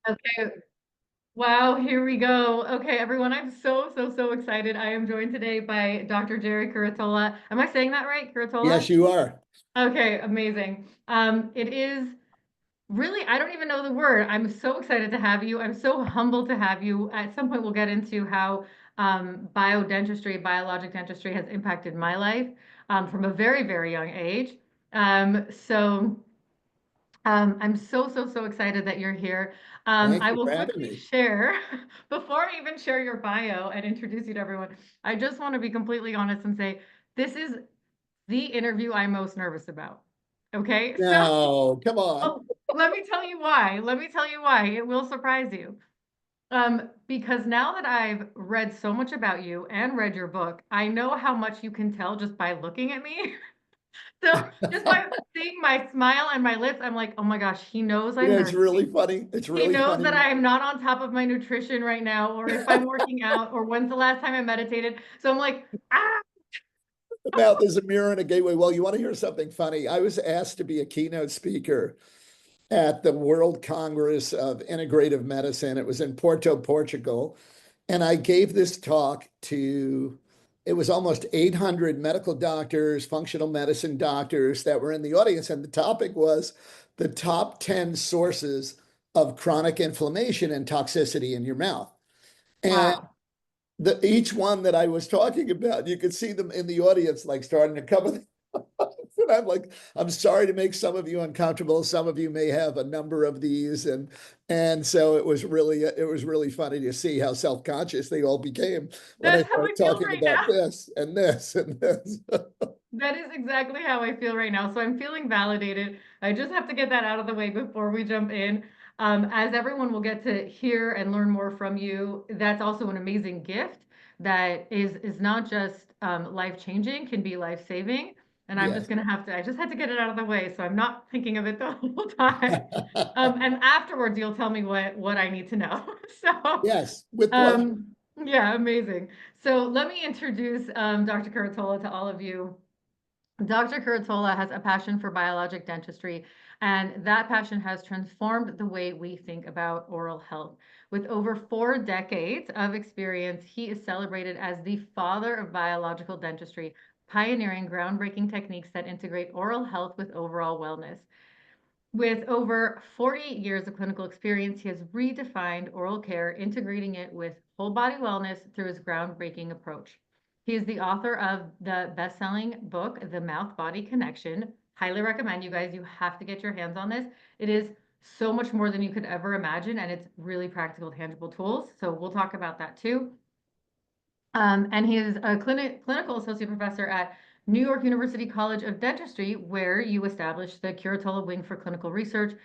Okay. Wow, here we go. Okay, everyone, I'm so excited. I am joined today by Dr. Jerry Curatola. Am I saying that right? Curatola? Yes, you are. Okay, amazing. It is really, I don't even know the word. I'm so excited to have you. I'm so humbled to have you. At some point, we'll get into how biodentistry, biologic dentistry has impacted my life from a very young age. So I'm so excited that you're here. Thank I you will for having quickly me. share, before I even share your bio and introduce you to everyone, I just want to be completely honest and say this is the interview I'm most nervous about. Okay, so No, come on. let me tell you why. Let me tell you why. It will surprise you. Because now that I've read so much about you and read your book, I know how much you can tell just by looking at me. So just by seeing my smile and my lips, I'm like, oh my gosh, he knows You I'm know, it's nervous. really funny. It's He really knows that funny I am not on top of my nutrition right now, or if I'm working out, or when's the last time I meditated. So I'm like, ah, about there's a mirror and a gateway. Well, you want to hear something funny? I was asked to be a keynote speaker at the World Congress of Integrative Medicine. It was in Porto, Portugal. And I gave this talk to, it was almost 800 medical doctors, functional medicine doctors that were in the audience. And the topic was the top 10 sources of chronic inflammation and toxicity in your mouth. And wow. each one that I was talking about, you could see them in the audience, like starting to cover. And I'm like, I'm sorry to make some of you uncomfortable. Some of you may have a number of these, and so it was really funny to see how self-conscious they all became when I That's how started I feel talking right about now. this and this and this. That is exactly how I feel right now. So I'm feeling validated. I just have to get that out of the way before we jump in. As everyone will get to hear and learn more from you, that's also an amazing gift that is not just life changing, can be life saving. And I'm just Yes. gonna have to, I just had to get it out of the way. So I'm not thinking of it the whole time. And afterwards, you'll tell me what I need to know. So Yes, with pleasure. um, yeah, amazing. So let me introduce Dr. Curatola to all of you. Dr. Curatola has a passion for biologic dentistry, and that passion has transformed the way we think about oral health. With over 4 decades of experience, he is celebrated as the father of biological dentistry, pioneering groundbreaking techniques that integrate oral health with overall wellness. With over 40 years of clinical experience, he has redefined oral care, integrating it with whole body wellness through his groundbreaking approach. He is the author of the best selling book, The Mouth Body Connection. Highly recommend you guys, you have to get your hands on this. It is so much more than you could ever imagine, and it's really practical, tangible tools. So we'll talk about that too. And he is a clinical associate professor at New York University College of Dentistry, where you established the Curatola Wing for Clinical Research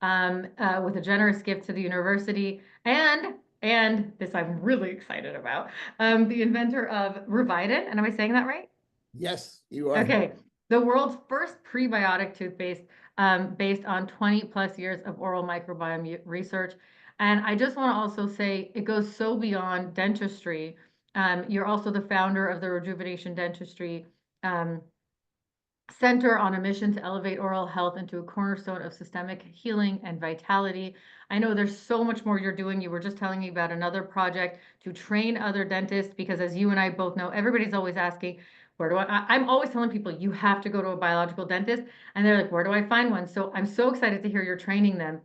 with a generous gift to the university. And this I'm really excited about, the inventor of Revident. And am I saying that right? Yes, you are. Okay, the world's first prebiotic toothpaste based on 20 plus years of oral microbiome research. And I just want to also say it goes so beyond dentistry. You're also the founder of the Rejuvenation Dentistry um, Center on a mission to elevate oral health into a cornerstone of systemic healing and vitality. I know there's so much more you're doing. You were just telling me about another project to train other dentists because, as you and I both know, everybody's always asking, where do I'm always telling people you have to go to a biological dentist, and they're like, where do I find one? So I'm so excited to hear you're training them.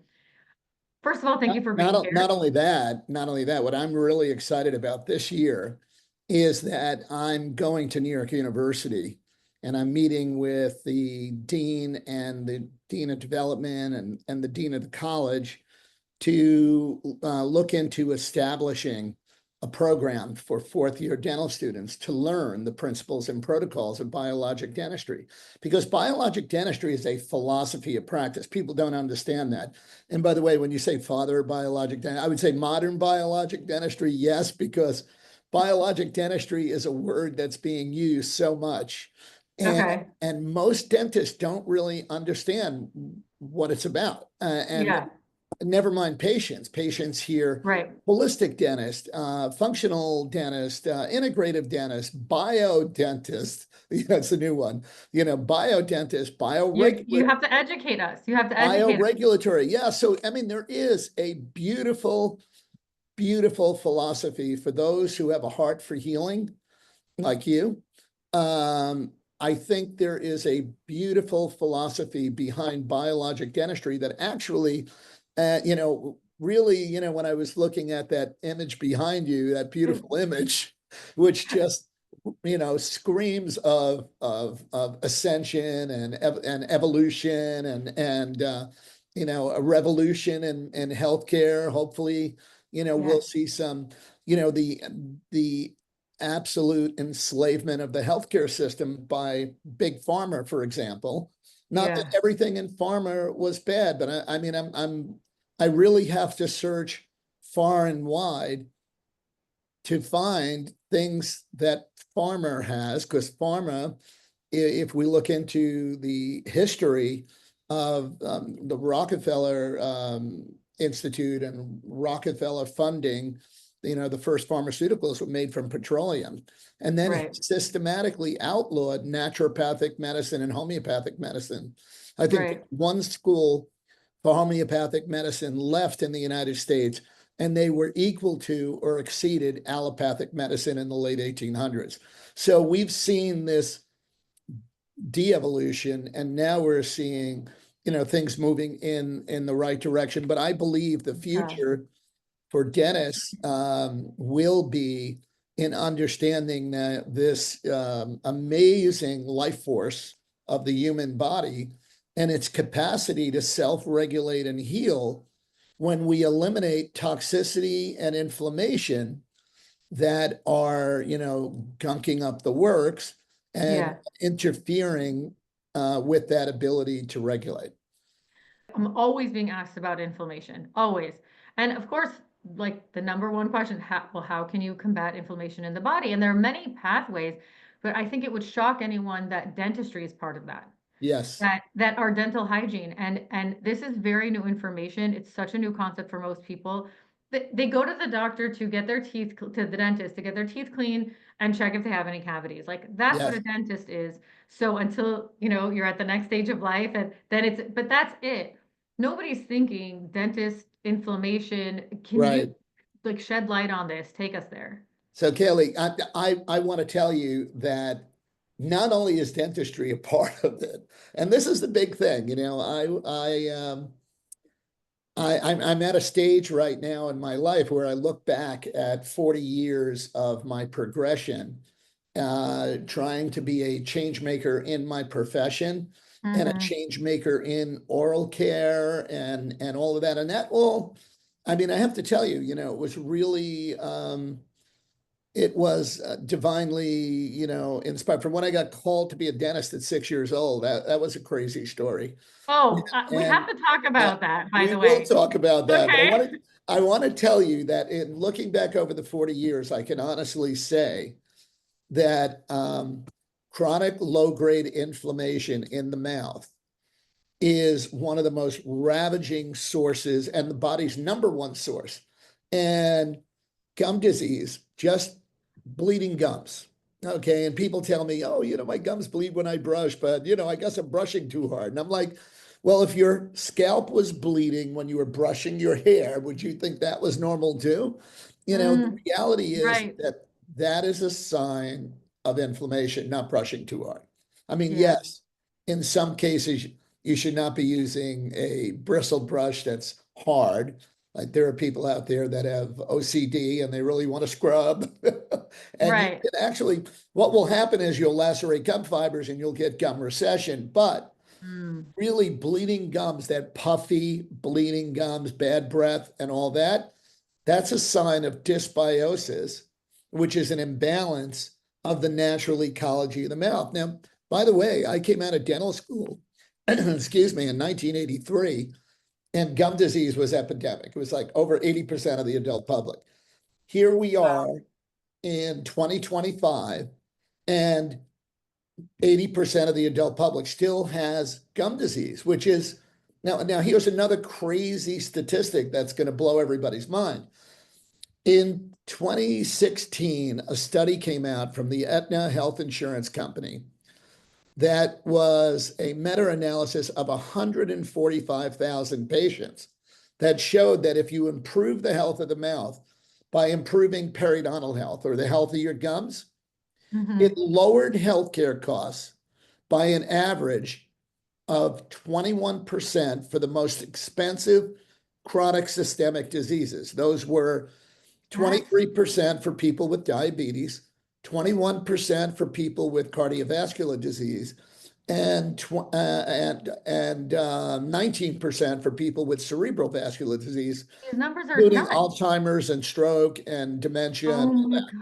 First of all, thank you for being here. Not only that, what I'm really excited about this year is that I'm going to New York University and I'm meeting with the dean and the dean of development and the dean of the college to look into establishing a program for fourth year dental students to learn the principles and protocols of biologic dentistry. Because biologic dentistry is a philosophy of practice. People don't understand that. And by the way, when you say father of biologic dentistry, I would say modern biologic dentistry, yes, because biologic dentistry is a word that's being used so much. And, Okay. and most dentists don't really understand what it's about. And Yeah. never mind patients here, Right. holistic dentist, functional dentist, integrative dentist, biodentist, that's a new one, biodentist, You have to educate us. You have to educate us. bioregulatory. Yeah. So, I mean, there is a beautiful, beautiful philosophy for those who have a heart for healing, like you. I think there is a beautiful philosophy behind biologic dentistry that actually, really, when I was looking at that image behind you, that beautiful image, which just, screams of ascension and evolution and a revolution in healthcare. Hopefully, Yeah. we'll see some, the absolute enslavement of the healthcare system by big pharma, for example. Not that Yeah. everything in pharma was bad, but I mean, I really have to search far and wide to find things that pharma has, because pharma, if we look into the history of the Rockefeller Institute and Rockefeller funding, the first pharmaceuticals were made from petroleum. And then he Right. systematically outlawed naturopathic medicine and homeopathic medicine. I think Right. one school for homeopathic medicine left in the United States, and they were equal to or exceeded allopathic medicine in the late 1800s. So we've seen this de-evolution, and now we're seeing things moving in the right direction. But I believe the Yeah. future for dentists will be in understanding that this amazing life force of the human body and its capacity to self-regulate and heal. When we eliminate toxicity and inflammation that are, gunking up the works and Yeah. interfering with that ability to regulate. I'm always being asked about inflammation, always. And of course, like the number one question, how can you combat inflammation in the body? And there are many pathways, but I think it would shock anyone that dentistry is part of that. Yes, That our dental hygiene, and this is very new information. It's such a new concept for most people. They go to the doctor to get their teeth, to the dentist to get their teeth clean and check if they have any cavities. Like that's what yes, a dentist is. So until, you're at the next stage of life, and then but that's it. Nobody's thinking dentist inflammation. Can you right. like shed light on this? Take us there. So Kaley, I want to tell you that not only is dentistry a part of it, and this is the big thing, I'm at a stage right now in my life where I look back at 40 years of my progression, trying to be a change maker in my profession and a Mm-hmm. change maker in oral care and all of that. And that all, I mean, I have to tell you, it was really it was divinely, inspired. From when I got called to be a dentist at 6 years old, that was a crazy story. Oh, we have And to talk about that, by we the will way. talk about that. But Okay. I want to tell you that in looking back over the 40 years, I can honestly say that chronic low-grade inflammation in the mouth is one of the most ravaging sources and the body's number one source. And gum disease, just bleeding gums. Okay. And people tell me, oh, my gums bleed when I brush, but, I guess I'm brushing too hard. And I'm like, well, if your scalp was bleeding when you were brushing your hair, would you think that was normal too? The Mm, reality is right. that that is a sign of inflammation, not brushing too hard. I mean, Yeah. yes, in some cases, you should not be using a bristle brush that's hard. Like there are people out there that have OCD and they really want to scrub. And you Right. can actually, what will happen is you'll lacerate gum fibers and you'll get gum recession. But Mm, really bleeding gums, that puffy bleeding gums, bad breath, and all that, that's a sign of dysbiosis, which is an imbalance of the natural ecology of the mouth. Now, by the way, I came out of dental school, excuse me, in 1983, and gum disease was epidemic. It was like over 80% of the adult public. Here we are wow. in 2025, and 80% of the adult public still has gum disease, which is Now here's another crazy statistic that's going to blow everybody's mind. In 2016, a study came out from the Aetna Health Insurance Company that was a meta-analysis of 145,000 patients that showed that if you improve the health of the mouth by improving periodontal health or the health of your gums, it lowered healthcare costs by an average of 21% for the most expensive chronic systemic diseases. Those were 23% for people with diabetes, 21% for people with cardiovascular disease, and 19% for people with cerebral vascular disease, These numbers are including nuts. Alzheimer's and stroke and dementia Oh and all my that. God.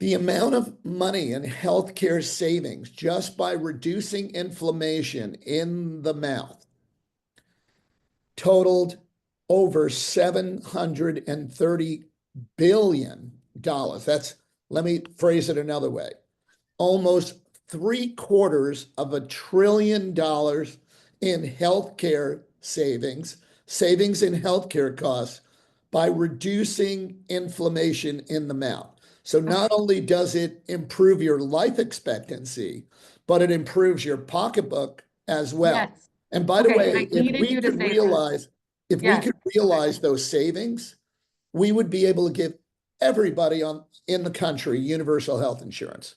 The amount of money in healthcare savings just by reducing inflammation in the mouth totaled over $730 billion. Let me phrase it another way. Almost $750 billion in healthcare savings in healthcare costs by reducing inflammation in the mouth. So not only does it improve your life expectancy, but it improves your pocketbook as well. Yes. And by the Okay, I way, needed you to say that. if we Yes. could Okay. realize those savings, we would be able to give everybody in the country universal health insurance.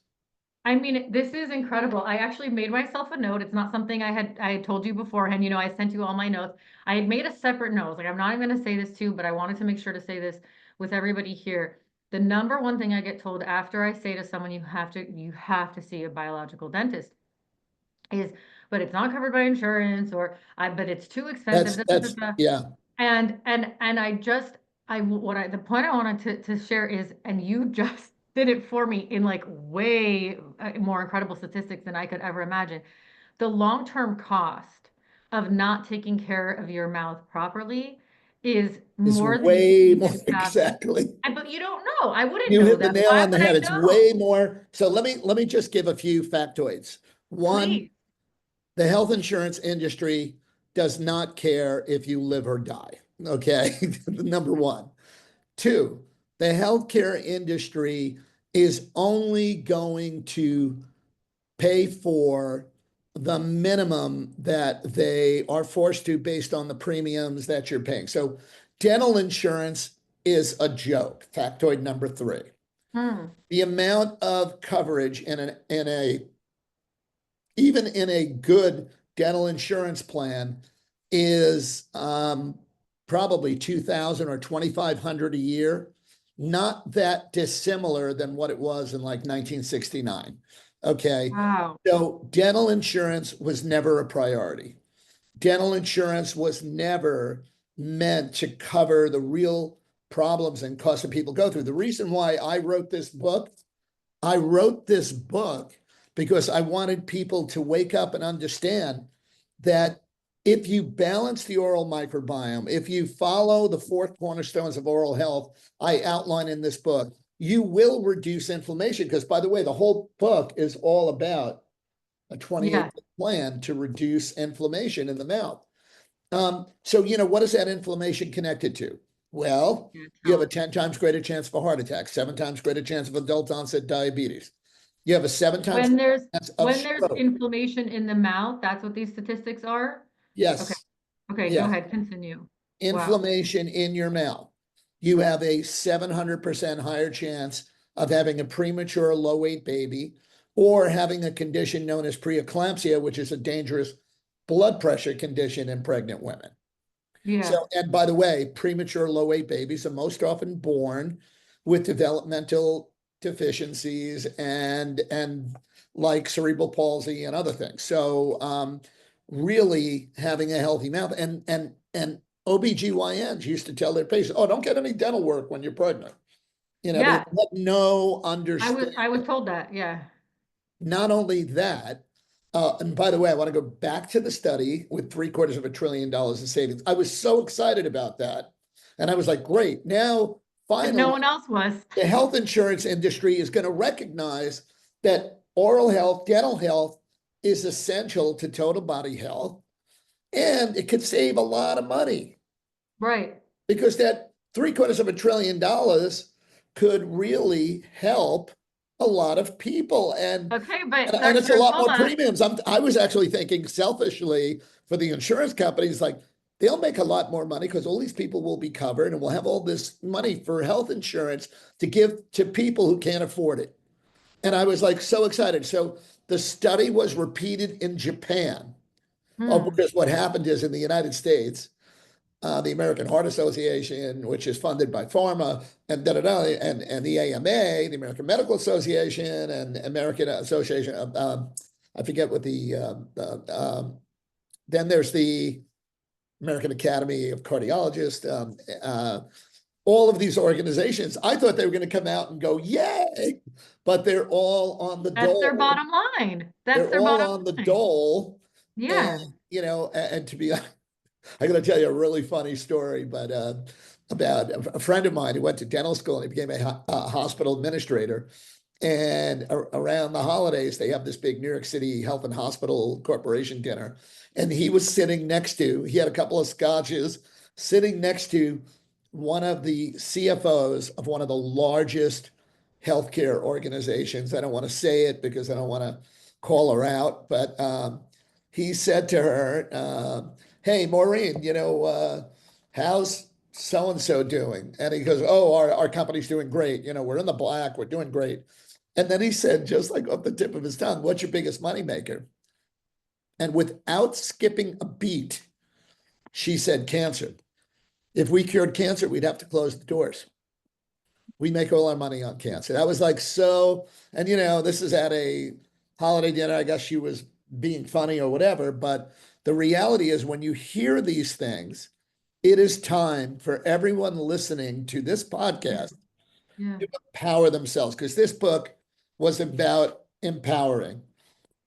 I mean, this is incredible. I actually made myself a note. It's not something I had told you beforehand. I sent you all my notes. I had made a separate note. Like, I'm not even gonna say this too, but I wanted to make sure to say this with everybody here. The number one thing I get told after I say to someone, you have to see a biological dentist is, but it's not covered by insurance, or but it's too expensive. Da, da, da, That's da. yeah. And I just the point I wanted to share is, and you just did it for me in like way more incredible statistics than I could ever imagine. The long-term cost of not taking care of your mouth properly is Is more than you could way more even fathom. exactly. But you don't know. I wouldn't You know hit the that. nail Why on the would head. I It's way know? more. So let me just give a few factoids. One, Please. the health insurance industry does not care if you live or die. Okay, number one. Two, the healthcare industry is only going to pay for the minimum that they are forced to based on the premiums that you're paying. So dental insurance is a joke. Factoid number three. Hmm. The amount of coverage in a even in a good dental insurance plan is probably 2,000 or 2,500 a year. Not that dissimilar than what it was in like 1969. Okay. Wow. So dental insurance was never a priority. Dental insurance was never meant to cover the real problems and costs that people go through. The reason why I wrote this book because I wanted people to wake up and understand that if you balance the oral microbiome, if you follow the four cornerstones of oral health I outline in this book, you will reduce inflammation. Because, by the way, the whole book is all about a 28 Yes. plan to reduce inflammation in the mouth. So, what is that inflammation connected to? Well, Yeah, you have a health. 10 times greater chance of a heart attack, 7 times greater chance of adult onset diabetes. You have a 7 times When there's chance of when there's stroke. inflammation in the mouth, that's what these statistics are? Okay. Yes. Okay, go Yes. ahead, continue. Wow. Inflammation in your mouth. You have a 700% higher chance of having a premature low weight baby or having a condition known as preeclampsia, which is a dangerous blood pressure condition in pregnant women. Yeah. So, and by the way, premature low weight babies are most often born with developmental deficiencies and like cerebral palsy and other things. So, really having a healthy mouth and OBGYNs used to tell their patients, oh, don't get any dental work when you're pregnant. They Yeah. had no I was understanding. I was told that. Yeah. Not only that, and by the way, I want to go back to the study with $750 billion in savings. I was so excited about that. And I was like, great. Now, But no finally, one else was. the health insurance industry is going to recognize that oral health, dental health is essential to total body health. and it could save a lot of money Right. because that $750 billion could really help a lot of people. Okay, but And Dr. it's a lot more Curatola, premiums. I was actually thinking selfishly for the insurance companies, like they'll make a lot more money because all these people will be covered and we'll have all this money for health insurance to give to people who can't afford it. And I was like so excited. So the study was repeated in Japan. Oh, hmm, because what happened is in the United States, the American Heart Association, which is funded by pharma, and da da da, and the AMA, the American Medical Association, and American Association of, I forget what then there's the American Academy of Cardiologists, all of these organizations. I thought they were going to come out and go, yay, but they're all on the that's their dole. bottom line. That's They're their all bottom on the line. dole. And, Yeah. and to be I got to tell you a really funny story, but about a friend of mine who went to dental school and he became a hospital administrator. And around the holidays, they have this big New York City Health and Hospital Corporation dinner. And he was sitting next to, he had a couple of scotches, sitting next to one of the CFOs of one of the largest healthcare organizations. I don't want to say it because I don't want to call her out, but he said to her, hey, Maureen, how's so and so doing? And he goes, oh, our company's doing great. We're in the black, we're doing great. And then he said, just like off the tip of his tongue, what's your biggest moneymaker? And without skipping a beat, she said, cancer. If we cured cancer, we'd have to close the doors. We make all our money on cancer. That was like so, and this is at a holiday dinner. I guess she was being funny or whatever. But the reality is, when you hear these things, it is time for everyone listening to this Yeah. podcast Yeah. to empower themselves because this book was about empowering.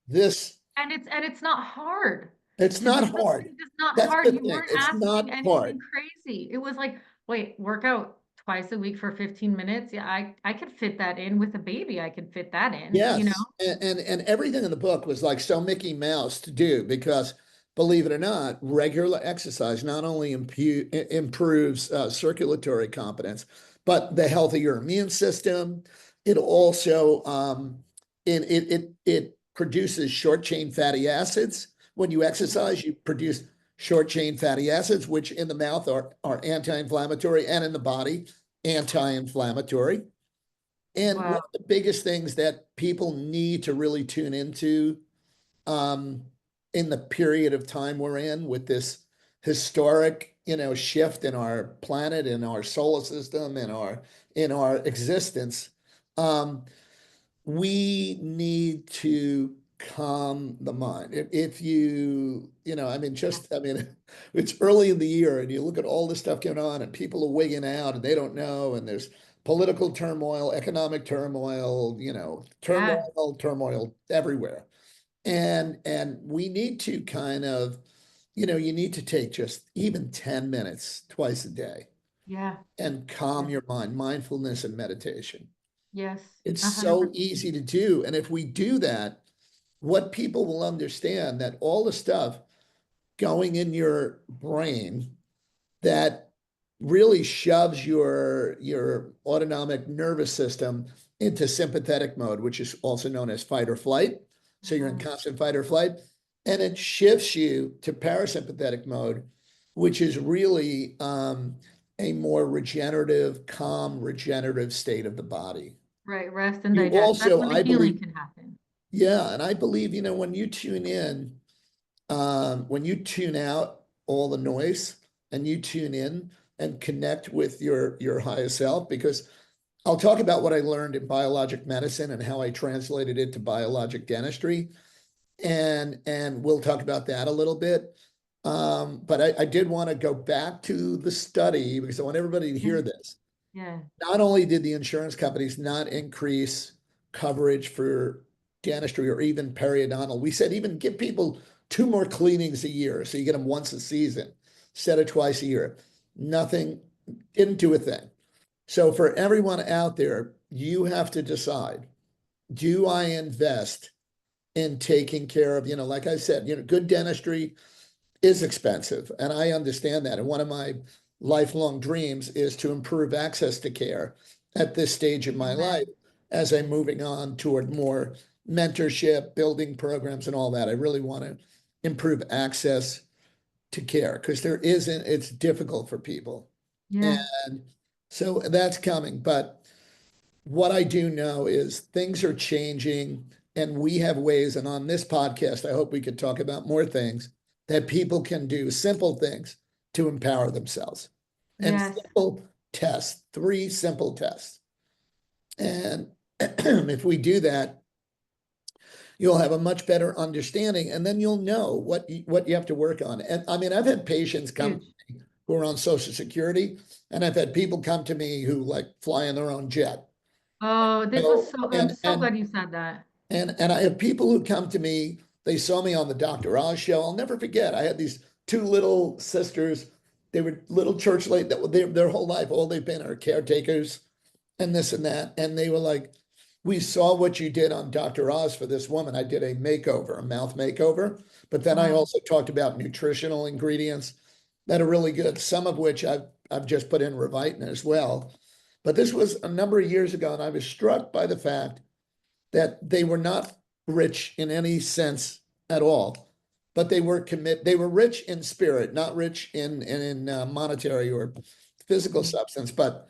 This, And it's not hard. it's To not do those hard. things is not That's hard. the You thing. weren't It's not asking anything hard. crazy. It was like, wait, work out twice a week for 15 minutes. Yeah, I could fit that in with a baby. I could fit that in, you know? Yes, and everything in the book was like so Mickey Mouse to do because, believe it or not, regular exercise not only improves circulatory competence, but the healthier immune system. It also it produces short chain fatty acids. When you exercise, you produce short chain fatty acids, which in the mouth are anti-inflammatory, and in the body anti-inflammatory. And one Wow. of the biggest things that people need to really tune into um, in the period of time we're in with this historic, shift in our planet, in our solar system, in our existence, um, we need to calm the mind. If I mean, Yeah. it's early in the year and you look at all this stuff going on and people are wigging out and they don't know, and there's political turmoil, economic turmoil, Yeah. turmoil everywhere. And we need to kind of, you need to take just even 10 minutes twice a day Yeah. and Yeah. calm your mind, mindfulness and meditation. Yes. It's so 100%. easy to do. And if we do that, what people will understand that all the stuff going in your brain that really shoves your autonomic nervous system into sympathetic mode, which is also known as fight or flight. So you're in Mhm. constant fight or flight, and it shifts you to parasympathetic mode, which is really a more regenerative, calm, regenerative state of the body. Right. Rest and You digest. That's also, when the I healing believe, can happen. yeah, and I believe, when you tune in, when you tune out all the noise and you tune in and connect with your higher self, because I'll talk about what I learned in biologic medicine and how I translated it to biologic dentistry, and we'll talk about that a little bit. But I did want to go back to the study because I want everybody to Yeah. hear this. Yeah. Not only did the insurance companies not increase coverage for dentistry or even periodontal, we said even give people two more cleanings a year. So you get them once a season instead of twice a year. Nothing, didn't do a thing. So for everyone out there, you have to decide, do I invest in taking care of, like I said, good dentistry is expensive. And I understand that. And one of my lifelong dreams is to improve access to care at this stage of my life Amen. as I'm moving on toward more mentorship, building programs, and all that. I really want to improve access to care because there isn't, it's difficult for people. Yes. And so that's coming. But what I do know is things are changing, and we have ways, and on this podcast, I hope we could talk about more things that people can do, simple things to empower themselves. And Yes. simple tests, 3 simple tests. And if we do that, you'll have a much better understanding, and then you'll know what you have to work on. And I mean, I've had patients come Huge. who are on Social Security, and I've had people come to me who like fly in their own jet. Oh, this was So, so, I'm and so and glad you said that. and I have people who come to me, they saw me on the Dr. Oz show. I'll never forget. I had these 2 little sisters. They were little church ladies that their whole life, all they've been are caretakers and this and that. And they were like, we saw what you did on Dr. Oz for this woman. I did a makeover, a mouth makeover, but then I Wow. also talked about nutritional ingredients that are really good, some of which I've just put in Revitin as well. But this was a number of years ago, and I was struck by the fact that they were not rich in any sense at all, but they were rich in spirit, not rich in monetary or physical Mhm. substance, but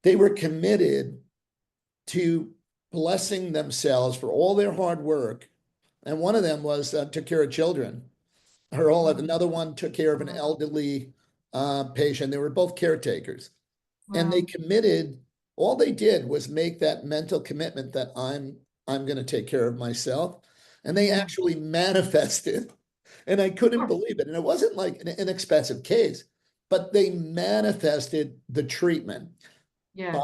they were committed to blessing themselves for all their hard work. And one of them was took care of children. Her whole Wow. another one took care of an Wow. elderly patient. They were both caretakers, and they Wow. committed. All they did was make that mental commitment that I'm going to take care of myself, and they Yeah. actually manifested. And I couldn't Of course. believe it. And it wasn't like an inexpensive case, but they manifested the treatment Yes.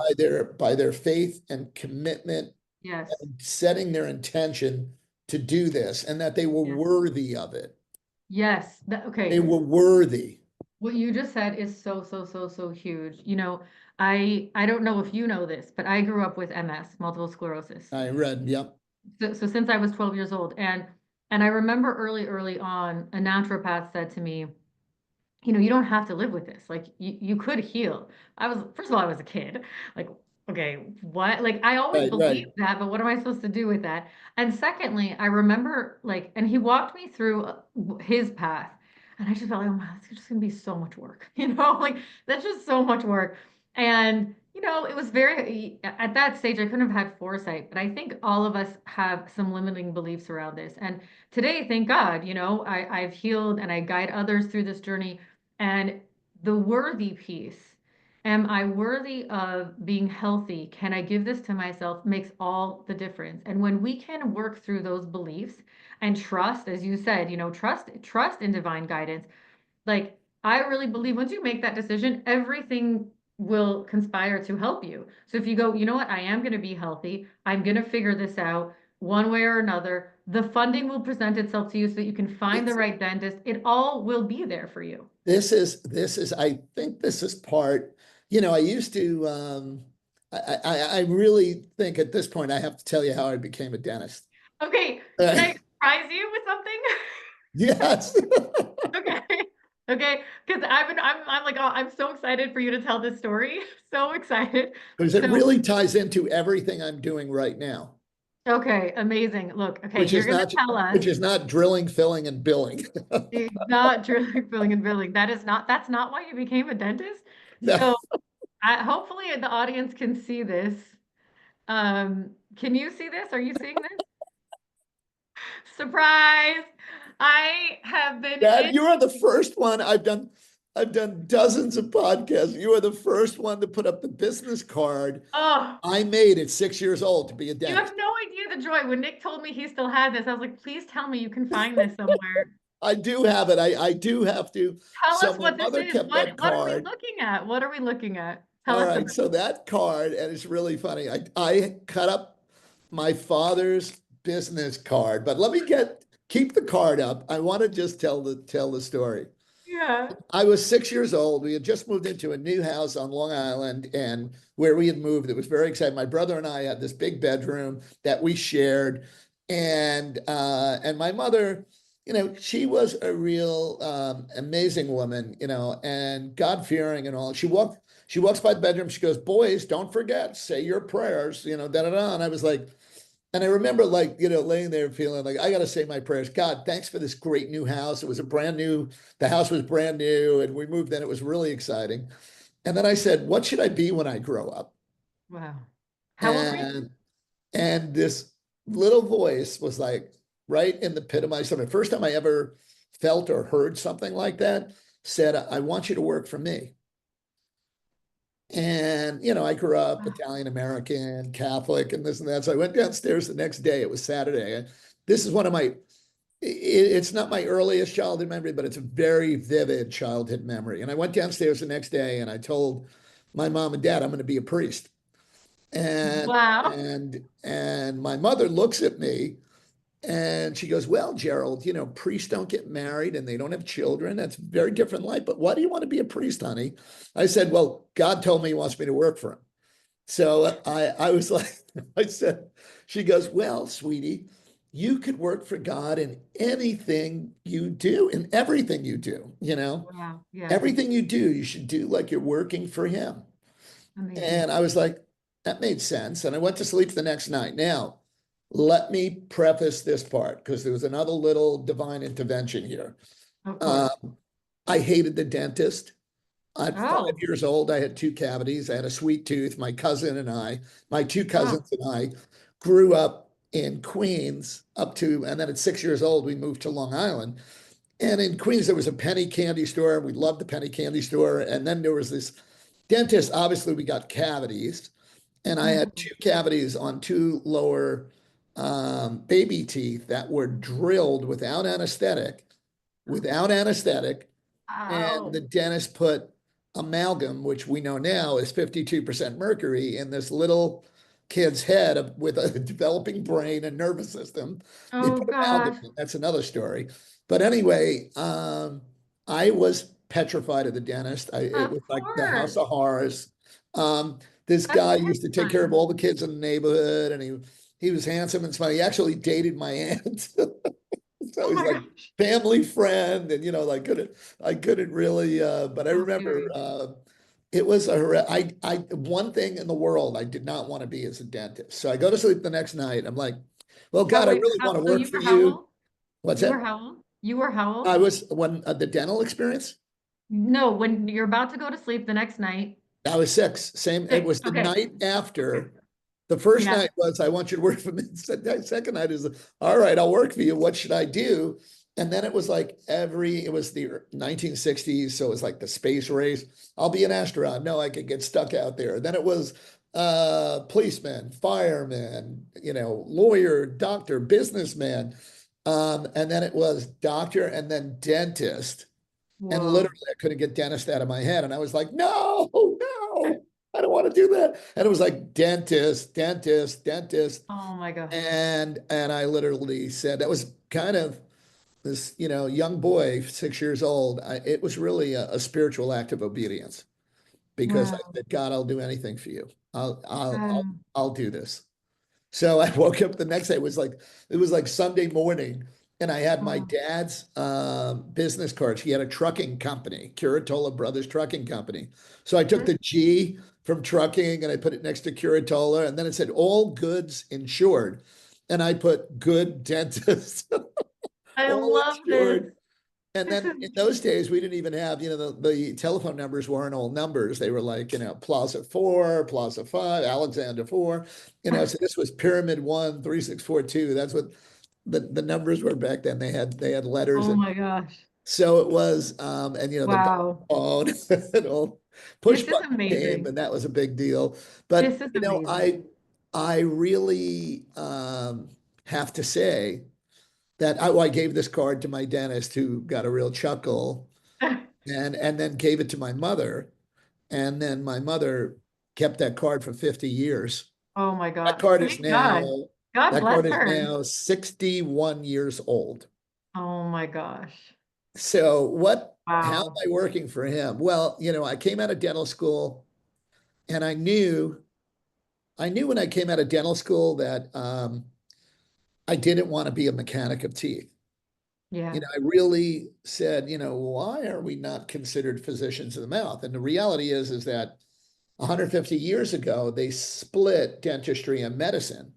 by their faith and commitment, Yes. setting their intention to do this, and that they were Yes. worthy of it. Yes. They Okay. were worthy. What you just said is so, so, so, so huge. I don't know if you know this, but I grew up with MS, multiple sclerosis. I read, yep. So since I was 12 years old, and I remember early on, a naturopath said to me, you don't have to live with this. Like you could heal. First of all, I was a kid. Like, okay, what? Like I always Right, believed right. that, but what am I supposed to do with that? And secondly, I remember like, and he walked me through his path, and I just felt like, oh, wow, that's just gonna be so much work. Like that's just so much work. And it was at that stage, I couldn't have had foresight, but I think all of us have some limiting beliefs around this. And today, thank God, I've healed and I guide others through this journey and the worthy piece, am I worthy of being healthy? Can I give this to myself? Makes all the difference. And when we can work through those beliefs and trust, as you said, trust in divine guidance. Like I really believe once you make that decision, everything will conspire to help you. So if you go, you know what, I am going to be healthy. I'm going to figure this out one way or another. The funding will present itself to you so that you can find the This, right dentist. It all will be there for you. I think this is part, I used to, I really think at this point, I have to tell you how I became a dentist. Okay, can I surprise you with something? Yes. Okay. Okay, because I'm like, oh, I'm so excited for you to tell this story. So excited. Because it So, really ties into everything I'm doing right now, okay, amazing. Look, okay, which you're is gonna not, tell us drilling, filling, and billing. not drilling, filling, and billing. That's not why you became a dentist. No, So, hopefully the audience can see this. Can you see this? Are you seeing this? Surprise! I have been Dad, in. you are the first one. I've done dozens of podcasts. You are the first one to put up the business card Oh, I made at 6 years old to be a you have dentist. no idea the joy. When Nick told me he still had this, I was like, please tell me you can find this somewhere. I do have it. I do have to. Tell So us my what this mother is. kept that What are we card. looking at? What are we looking at? Tell All us about right. So that card, and it's really funny. I cut up my father's business card, but keep the card up. I want to just tell the story. it. Yeah. I was 6 years old. We had just moved into a new house on Long Island, and where we had moved, it was very exciting. My brother and I had this big bedroom that we shared, and my mother, she was a real amazing woman, and God-fearing and all. She walks by the bedroom, she goes, "Boys, don't forget, say your prayers, da da da." And I was like, and I remember like, laying there feeling like I gotta say my prayers. God, thanks for this great new house. It was the house was brand new, and we moved in. It was really exciting. And then I said, what should I be when I grow up? Wow. How old were you? And this little voice was like right in the pit of my stomach. First time I ever felt or heard something like that, said, "I want you to work for me." And, I grew up Ah, Italian American, Catholic, and this and that. So I went downstairs the next day. It was Saturday. And this is one of it's not my earliest childhood memory, but it's a very vivid childhood memory. And I went downstairs the next day and I told my mom and dad, I'm going to be a priest. And wow. and my mother looks at me and she goes, "Well, Gerald, priests don't get married and they don't have children. That's a very different life. But why do you want to be a priest, honey?" I said, "Well, God told me he wants me to work for him." So I was like, I said, she goes, "Well, sweetie, you could work for God in anything you do, in everything you do, Wow. Yes. everything you do, you should do like you're working for him." Amazing. And I was like, that made sense. And I went to sleep the next night. Now, let me preface this part because there was another little divine intervention here. Of course. Um, I hated the dentist. At five Oh. years old, I had two cavities. I had a sweet tooth. My two Oh. cousins and I grew up in Queens and then at 6 years old, we moved to Long Island. And in Queens, there was a penny candy store. We loved the penny candy store. And then there was this dentist. Obviously, we got cavities. And I had Mhm. two cavities on two lower baby teeth that were drilled without anesthetic. And the Oh. dentist put amalgam, which we know now is 52% mercury, in this little kid's head with a developing brain and nervous system. They Oh put amalgam gosh. in. That's another story. But anyway, I was petrified of the dentist. It Of was like the house course. of horrors. This That's guy used to take care of terrifying. all the kids in the neighborhood, and he was handsome and smart. He actually dated my aunt. So Oh he's my like gosh. family friend, and like I couldn't really. But I How remember serious. it was I one thing in the world I did not want to be as a dentist. So I go to sleep the next night. I'm like, well, How God, I wait, really how want to so work you for were how you. old? What's You were that? how old? You were how I old? was when the dental experience. No, when you're about to go to sleep the next night. I was six. Same. It 6. was the Okay. night Okay. after. The first Yeah. night was, "I want you to work for me." The second night is, "All right, I'll work for you. What should I do?" And then it was like it was the 1960s. So it was like the space race. "I'll be an astronaut." No, I could get stuck out there. Then it was policeman, fireman, lawyer, doctor, businessman. And then it was doctor and then dentist. And Whoa. literally, I couldn't get dentist out of my head. And I was like, no, no, I don't want to do that. And it was like dentist, dentist, dentist. Oh my gosh. And I literally said that was kind of this, young boy, 6 years old. It was really a spiritual act of obedience because I Wow. said, "God, I'll do anything for you. Wow. I'll do this." So I woke up the next day. It was like Sunday morning, and I had my Oh, dad's business cards. He had a trucking company, Curatola Brothers Trucking Company. So I took sure. the G from trucking and I put it next to Curatola, and then it said all goods insured, and I put good dentist, I all love this. insured. And This then is in those days, we didn't even have, the telephone numbers weren't all numbers. They were like, Plaza 4, Plaza 5, Alexander 4, so this was Pyramid 1, 3642. That's what the numbers were back then. They had letters. oh And my gosh. so it was, and the Wow. phone and all push This is button came, amazing. and that was a big deal. This But, is amazing. I really have to say, I gave this card to my dentist who got a real chuckle and then gave it to my mother. And then my mother kept that card for 50 years. Oh my That gosh. card is Thank God. now God that card bless is her. now 61 years old. Oh my gosh. So how am Wow. I working for him? Well, I came out of dental school and I knew when I came out of dental school that I didn't want to be a mechanic of teeth. Yeah. I really said, why are we not considered physicians of the mouth? And the reality is that 150 years ago, they split dentistry and medicine.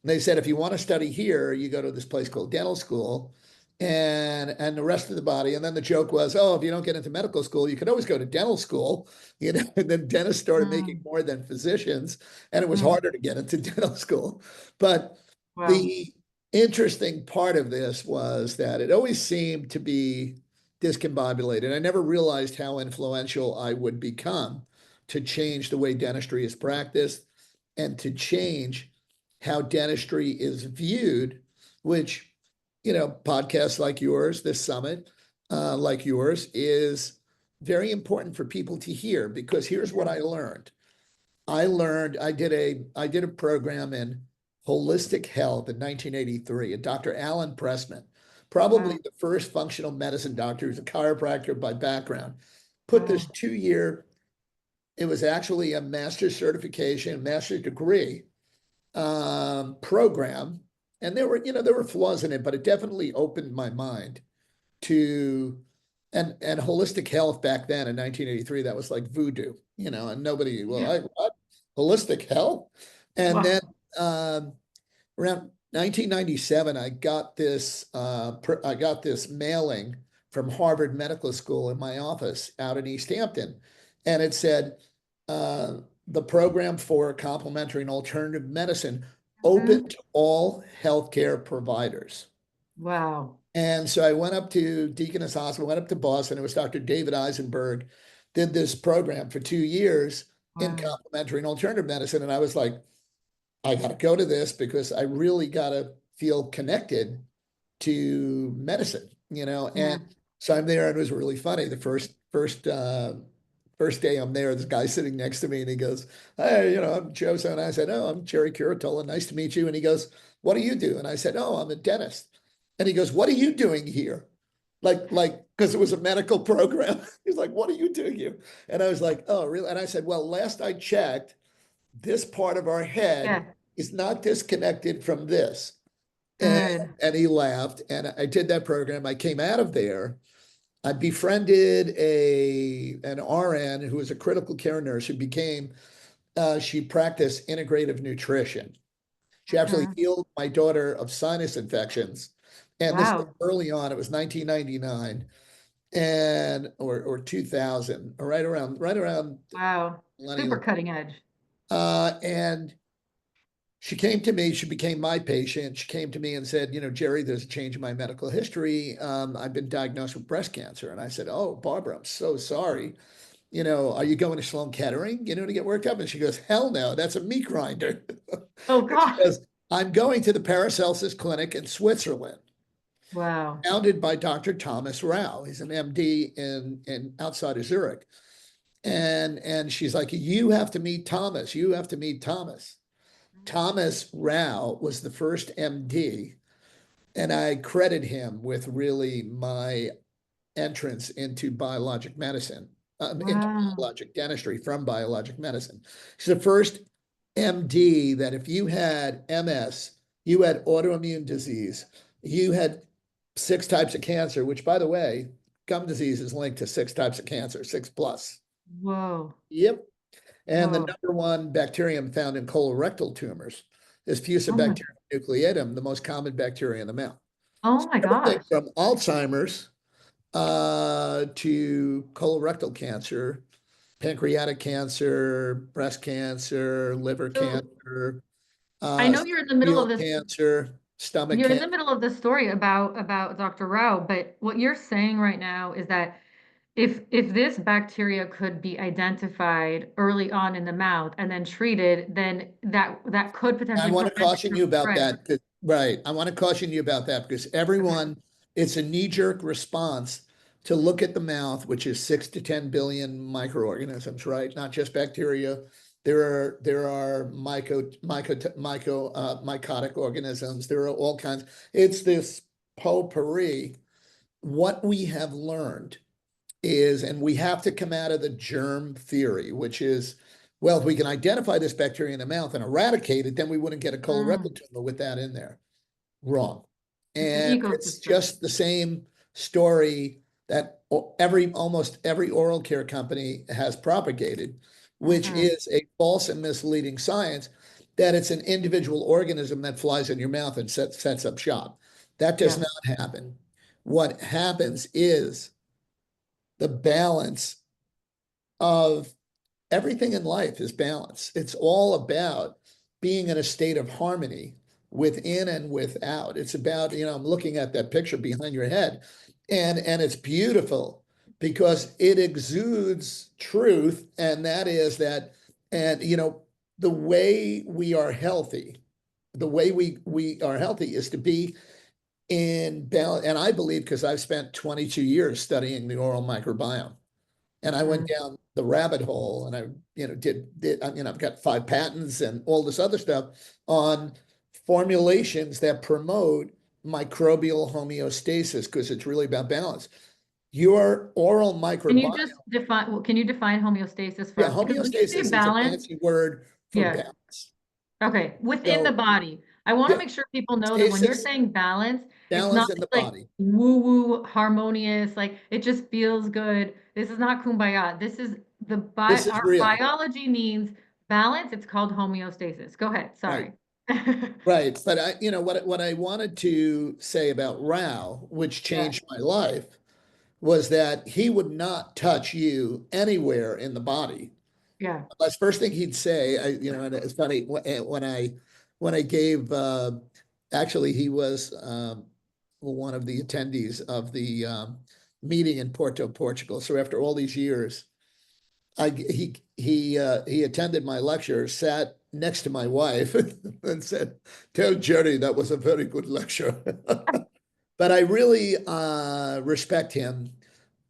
And they said, if you want to study here, you go to this place called dental school and the rest of the body. And then the joke was, oh, if you don't get into medical school, you could always go to dental school, and then dentists started making Mm, more than physicians, and it was mm. harder to get into dental school. But Wow. the interesting part of this was that it always seemed to be discombobulated. I never realized how influential I would become to change the way dentistry is practiced and to change how dentistry is viewed, which, podcasts like yours, this summit, like yours, is very important for people to hear, because here's what I learned. I did a program in holistic health in 1983, and Dr. Alan Pressman, probably Wow. the first functional medicine doctor who's a chiropractor by background, put this Wow. 2-year, it was actually a master's certification, master's degree program. And there were flaws in it, but it definitely opened my mind to and holistic health back then in 1983. That was like voodoo, and nobody, well, Yeah. what? Holistic health? And then Wow. um, around 1997, I got this mailing from Harvard Medical School in my office out in East Hampton, and it said uh, the program for complementary and alternative medicine open Mhm. to all healthcare providers. Wow. And so I went up to Deaconess Hospital, went up to Boston. It was Dr. David Eisenberg, did this program for 2 years in Wow. complementary and alternative medicine. And I was like, I got to go to this because I really got to feel connected to medicine, Yeah. and so I'm there, and it was really funny. The first day I'm there, this guy sitting next to me, and he goes, "Hey, I'm Joe." So, and I said, "Oh, I'm Jerry Curatola. Nice to meet you." And he goes, "What do you do?" And I said, "Oh, I'm a dentist." And he goes, "What are you doing here?" Because it was a medical program. He's like, "What are you doing here?" And I was like, "Oh, really?" And I said, "Well, last I checked, this part of our head Yeah. is not disconnected from this." And Good. and he laughed. And I did that program. I came out of there. I befriended an RN who was a critical care nurse who became she practiced integrative nutrition. She actually Okay. healed my daughter of sinus infections. And this was Wow. early on, it was 1999 and or 2000, or right around Wow. Super millennial. cutting edge. And she came to me, she became my patient. She came to me and said, "Jerry, there's a change in my medical history. I've been diagnosed with breast cancer." And I said, "Oh, Barbara, I'm so sorry. Are you going to Sloan Kettering, to get worked up?" And she goes, "Hell no, that's a meat grinder." Oh And she God. goes, "I'm going to the Paracelsus Clinic in Switzerland, Wow. founded by Dr. Thomas Rao. He's an MD in outside of Zurich." And she's like, "You have to meet Thomas. You have to meet Thomas." Thomas Rao was the first MD, and I credit him with really my entrance into biologic medicine, into Wow. biologic dentistry from biologic medicine. He's the first MD that if you had MS, you had autoimmune disease, you had 6 types of cancer, which, by the way, gum disease is linked to 6 types of cancer, 6+. Whoa. Yep. And the Whoa. number one bacterium found in colorectal tumors is Oh my. Fusobacterium nucleatum, the most common bacteria in the mouth. Oh So my everything gosh. from Alzheimer's to colorectal cancer, pancreatic cancer, breast cancer, liver So cancer, I know you're in the middle of esophageal this. cancer, stomach You're in cancer. the middle of this story about Dr. Rao, but what you're saying right now is that if this bacteria could be identified early on in the mouth and then treated, then that could I potentially want to prevent it caution from you about spreading. that. Right. I want to caution you about that because Okay. it's a knee-jerk response to look at the mouth, which is 6 to 10 billion microorganisms, right? Not just bacteria. There are mycotic organisms. There are all kinds. It's this potpourri. What we have learned is, and we have to come out of the germ theory, which is, well, if we can identify this bacteria in the mouth and eradicate it, then we wouldn't get a colorectal Mm, tumor with that in there. Wrong. It's an And it's ecosystem. just the same story that almost every oral care company has propagated, which Hmm. is a false and misleading science that it's an individual organism that flies in your mouth and sets up shop. That does Yeah. not happen. What happens is the balance of everything in life is balance. It's all about being in a state of harmony within and without. It's about, I'm looking at that picture behind your head, and it's beautiful because it exudes truth, and that is that, and the way we are healthy, the way we are healthy is to be in balance. And I believe, because I've spent 22 years studying the oral microbiome, and I went Hmm. down the rabbit hole, and I, I've got 5 patents and all this other stuff on formulations that promote microbial homeostasis, because it's really about balance. Your oral Can you microbiome, just define, well, can you define homeostasis for yeah, us? Because when you say homeostasis is a balance, fancy word for yeah, balance. okay, within the So, body. I want to yeah, make sure people know that when you're stasis, saying balance, it's not balance in just the like body. woo-woo harmonious, like it just feels good. This is not kumbaya. This is This is our real, biology means balance. It's called homeostasis. Go ahead. right? Sorry. Right. But what I wanted to say about Rao, which Yeah. changed my life, was that he would not touch you anywhere in the body. Yeah. That's first thing he'd say. And it's funny when I gave. Actually, he was one of the attendees of the meeting in Porto, Portugal. So after all these years, he attended my lecture, sat next to my wife, and said, "Tell Jerry that was a very good lecture." But I really respect him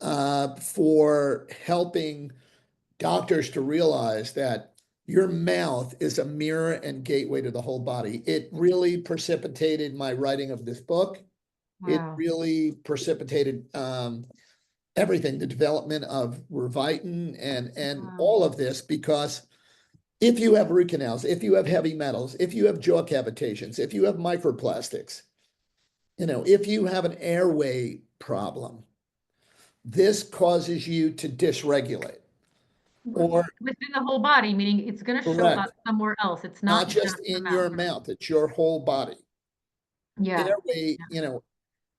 for helping doctors to realize that your mouth is a mirror and gateway to the whole body. It really precipitated my writing of this book. It Wow. really precipitated everything, the development of Revitin and Wow. all of this, because if you have root canals, if you have heavy metals, if you have jaw cavitations, if you have microplastics, if you have an airway problem, this causes you to dysregulate. Or Within the whole body, meaning it's going to show up correct, somewhere else. It's not not just just the in mouth. your mouth, it's your whole body. Yeah. Airway,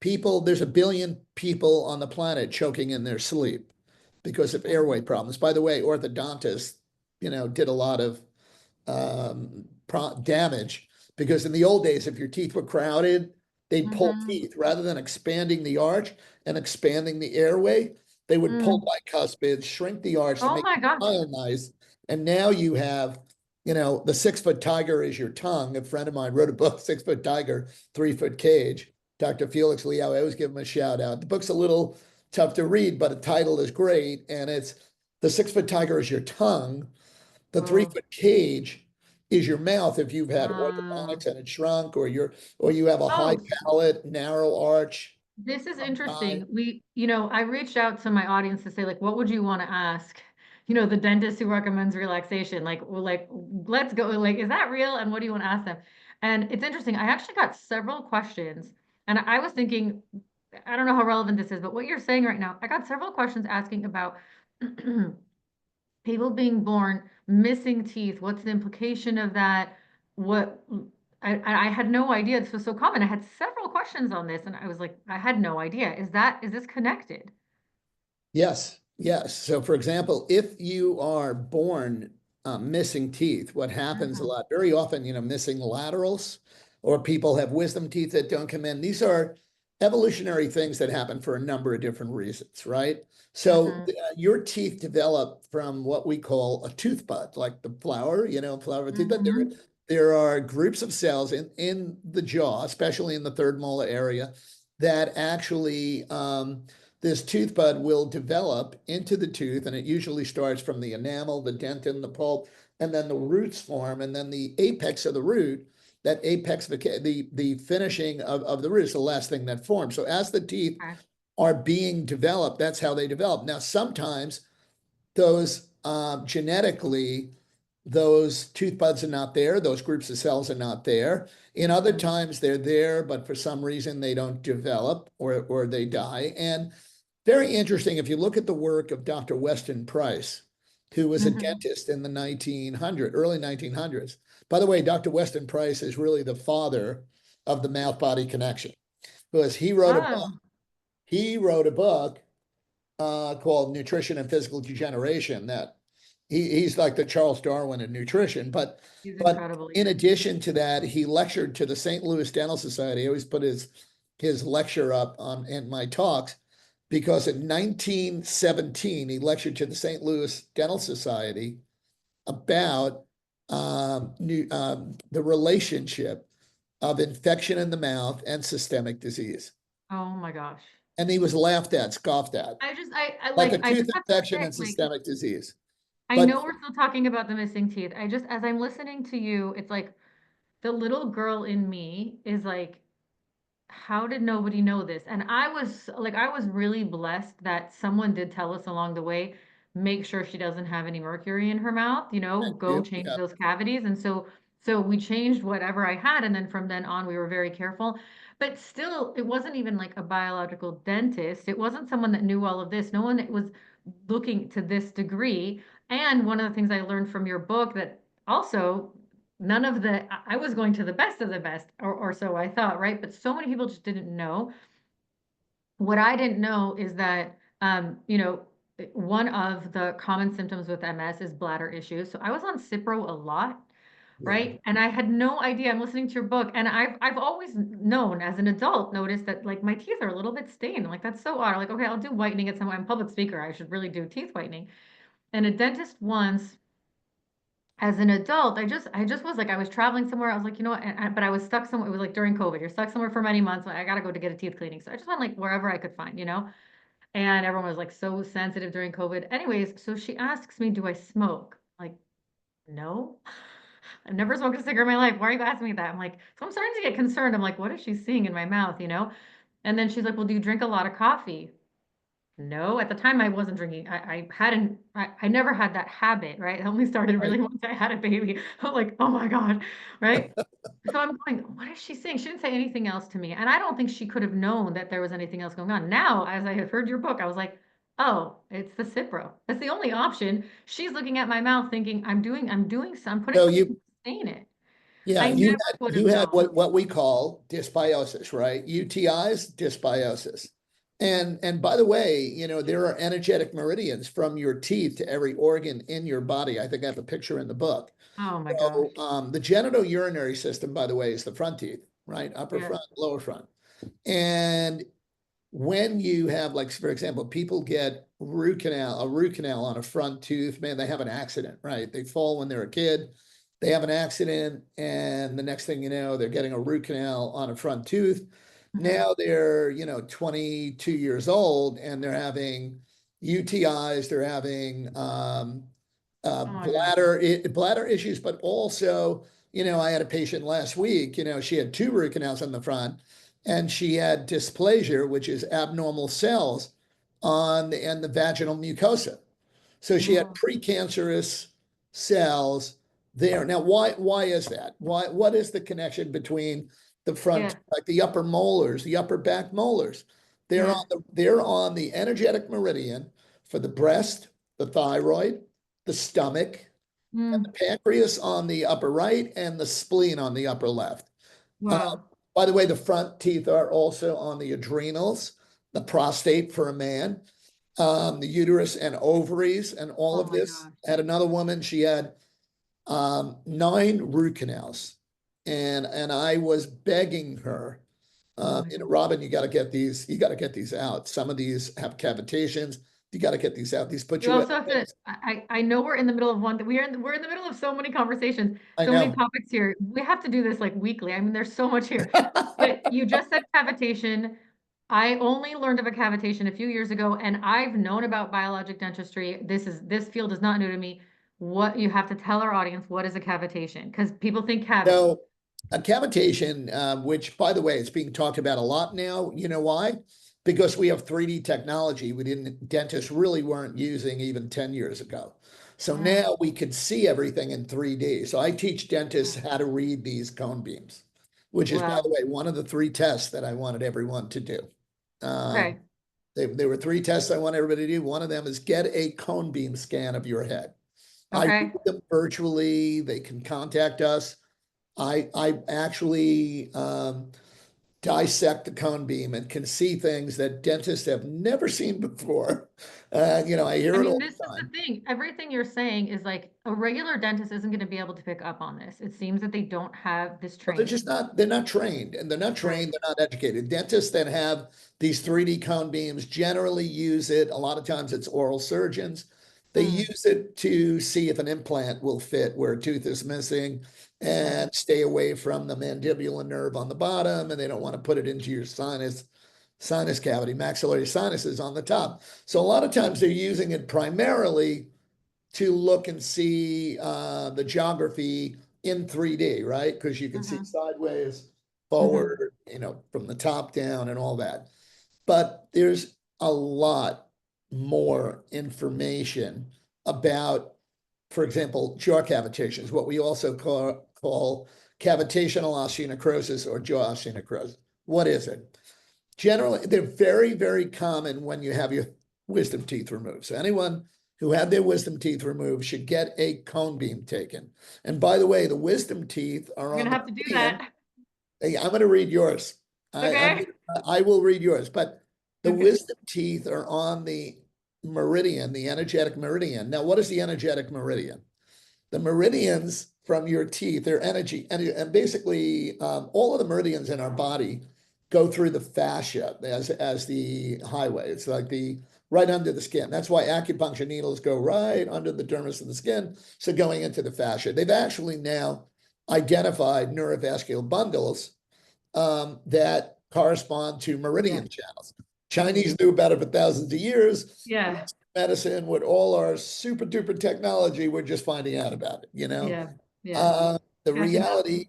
people, there's 1 billion people on the planet choking in their sleep because of airway problems. By the way, orthodontists, did a lot of damage, because in the old days, if your teeth were crowded, they'd pull Mm-hmm. teeth rather than expanding the arch and expanding the airway. They would pull Mm. bicuspids, shrink the arch to Oh make my the gosh. smile nice. And now you have, the 6 foot tiger is your tongue. A friend of mine wrote a book, 6 foot tiger, 3 foot cage. Dr. Felix Liao, I always give him a shout out. The book's a little tough to read, but the title is great. And it's The 6 foot tiger is your tongue. The three Oh, foot cage is your mouth if you've had wow. orthodontics and it shrunk, or you have a high Oh, palate, narrow arch, this is tongue tie. interesting. I reached out to my audience to say, like, what would you want to ask? The dentist who recommends relaxation, let's go. Like, is that real? And what do you want to ask them? And it's interesting. I actually got several questions, and I was thinking, I don't know how relevant this is, but what you're saying right now, I got several questions asking about people being born missing teeth. What's the implication of that? What I had no idea this was so common. I had several questions on this, and I was like, I had no idea. Is this connected? Yes, yes. So, for example, if you are born missing teeth, what happens a Mhm. lot, very often, missing laterals, or people have wisdom teeth that don't come in. These are evolutionary things that happen for a number of different reasons, right? So, Mhm. your teeth develop from what we call a tooth bud, like the flower, flower of a tooth bud. Mhm. There are groups of cells in the jaw, especially in the third molar area, that actually this tooth bud will develop into the tooth, and it usually starts from the enamel, the dentin, the pulp, and then the roots form, and then the apex of the root, that apex, the finishing of the root is the last thing that forms. So as the teeth Okay. are being developed, that's how they develop. Now, sometimes those genetically those tooth buds are not there, those groups of cells are not there. In other Mm. times they're there, but for some reason they don't develop or they die. And very interesting, if you look at the work of Dr. Weston Price, who was a Mhm. dentist in the early 1900s. By the way, Dr. Weston Price is really the father of the mouth-body connection because Oh, he wrote a book called Nutrition and Physical Degeneration that he's like the Charles Darwin in nutrition. he's But incredible. in Yeah. addition to that, he lectured to the St. Louis Dental Society. I always put his lecture up on in my talks because in 1917 he lectured to the St. Louis Dental Society about the relationship of infection in the mouth and systemic disease. Oh my gosh. And he was laughed at, scoffed at, I like a I tooth just have to infection say, and like, systemic disease. I But know we're still talking about the missing teeth. I just, as I'm listening to you, it's like the little girl in me is like, how did nobody know this? And I was really blessed that someone did tell us along the way, make sure she doesn't have any mercury in her mouth, go you, change yeah, those cavities. And so we changed whatever I had. And then from then on, we were very careful. But still, it wasn't even like a biological dentist. It wasn't someone that knew all of this. No one that was looking to this degree. And one of the things I learned from your book that also none of I was going to the best of the best, or so I thought, right? But so many people just didn't know. What I didn't know is that, one of the common symptoms with MS is bladder issues. So I was on Cipro a lot, yeah. right? And I had no idea. I'm listening to your book, and I've always known as an adult, noticed that like my teeth are a little bit stained. I'm like, that's so odd. I'm like, okay, I'll do whitening at some. I'm a public speaker. I should really do teeth whitening. And a dentist once as an adult, I just was like, I was traveling somewhere. I was like, you know what? But I was stuck somewhere. It was like during COVID. You're stuck somewhere for many months. I gotta go to get a teeth cleaning. So I just went like wherever I could find. And everyone was like so sensitive during COVID. Anyways, so she asks me, do I smoke? Like, no. I've never smoked a cigarette in my life. Why are you asking me that? I'm like, so I'm starting to get concerned. I'm like, what is she seeing in my mouth? And then she's like, well, do you drink a lot of coffee? No, at the time I wasn't drinking. I hadn't, I never had that habit, right? I only started Right. really once I had a baby. I'm like, oh my God, right? So I'm going, what is she saying? She didn't say anything else to me. And I don't think she could have known that there was anything else going on. Now, as I have heard your book, I was like, oh, it's the Cipro. That's the only option. She's looking at my mouth thinking, I'm putting So something you to sustain it. I Yeah, never would you have had known. what we call dysbiosis, right? UTIs, dysbiosis. And by the way, there are energetic meridians from your teeth to every organ in your body. I think I have a picture in the book. Oh my gosh. So the genitourinary system, by the way, is the front teeth, right? Upper Yes. front, lower front. And when you have, like, for example, people get a root canal on a front tooth, man, they have an accident, right? They fall when they're a kid, they have an accident, and the next thing you know, they're getting a root canal on a front tooth. Mhm. Now they're, 22 years old and they're having UTIs, they're having Oh my gosh. bladder issues, but also, I had a patient last week, she had two root canals on the front and she had dysplasia, which is abnormal cells on the vaginal mucosa. So she had Mm, precancerous cells there. Now, why is that? What is the connection between the front, yes. like the upper molars, the upper back molars? Yes. They're on the energetic meridian for the breast, the thyroid, the stomach, and the Mm, pancreas on the upper right, and the spleen on the upper left. Uh, wow. by the way, the front teeth are also on the adrenals, the prostate for a man, the uterus and ovaries, and all Oh of my this. gosh. I had another woman, she had nine root canals. And I was begging her, Oh my God. Robin, you got to get these out. Some of these have cavitations. You got to get these out. These put You you at also have to, I know we're in the middle of one, we're in the middle of so many conversations, I so many know. topics here. We have to do this like weekly. I mean, there's so much here. But you just said cavitation. I only learned of a cavitation a few years ago, and I've known about biologic dentistry. This field is not new to me. What you have to tell our audience, what is a cavitation? Because people think cavity. So a cavitation, which by the way, is being talked about a lot now. You know why? Because we have 3D technology we didn't dentists really weren't using even 10 years ago. So Yeah. now we could see everything in 3D. So I teach dentists Mm. how to read these cone beams, which is, by the Wow. way, one of the three tests that I wanted everyone to do. Okay. There were three tests I want everybody to do. One of them is get a cone beam scan of your head. I read Okay. them virtually. They can contact us. I actually dissect the cone beam and can see things that dentists have never seen before. I I hear it mean, all this the is the time. thing. Everything you're saying is like a regular dentist isn't going to be able to pick up on this. It seems that they don't have this Well, training. they're not trained, and they're not Right. trained, they're not educated. Dentists that have these 3D cone beams generally use it. A lot of times it's oral surgeons. They Mm, use it to see if an implant will fit where a tooth is missing okay. and stay away from the mandibular nerve on the bottom, and they don't want to put it into your sinus cavity, maxillary sinuses on the top. So a lot of times they're using it primarily to look and see the geography in 3D, right? Because you can see Hmm. sideways, Hmm. forward, from the top down and all that. But there's a lot more information about, for example, jaw cavitations, what we also call cavitational osteonecrosis or jaw osteonecrosis. What is it? Generally, they're very, very common when you have your wisdom teeth removed. So anyone who had their wisdom teeth removed should get a cone beam taken. And by the way, the wisdom teeth are We're on gonna the have to do meridian. that. Hey, I'm going to read yours. Okay. I will read yours, but the Okay. wisdom teeth are on the meridian, the energetic meridian. Now, what is the energetic meridian? The meridians from your teeth, their energy, and basically all of the meridians in our body go through the fascia as the highway. It's like the right under the skin. That's why acupuncture needles go right under the dermis of the skin. So going into the fascia, they've actually now identified neurovascular bundles that correspond to Yeah. meridian channels. Amazing. Chinese knew about it for thousands of years. Yeah. Western medicine, with all our super duper technology, we're just finding out about it. Yeah. Yeah. The Catching up. reality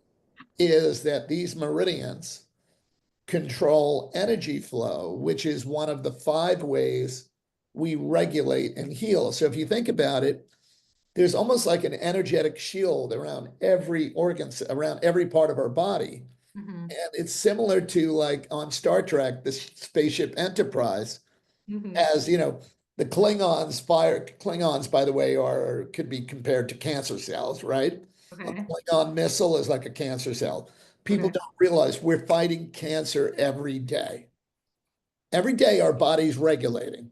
is that these meridians control energy flow, which is one of the five ways we regulate and heal. So if you think about it, there's almost like an energetic shield around every organ, around every part of our body. Hmm. And it's similar to like on Star Trek, the spaceship Enterprise, Hmm. as the Klingons, by the way, could be compared to cancer cells, right? A Okay. Klingon missile is like a cancer cell. People Okay. don't realize we're fighting cancer every day. Every day, our body's regulating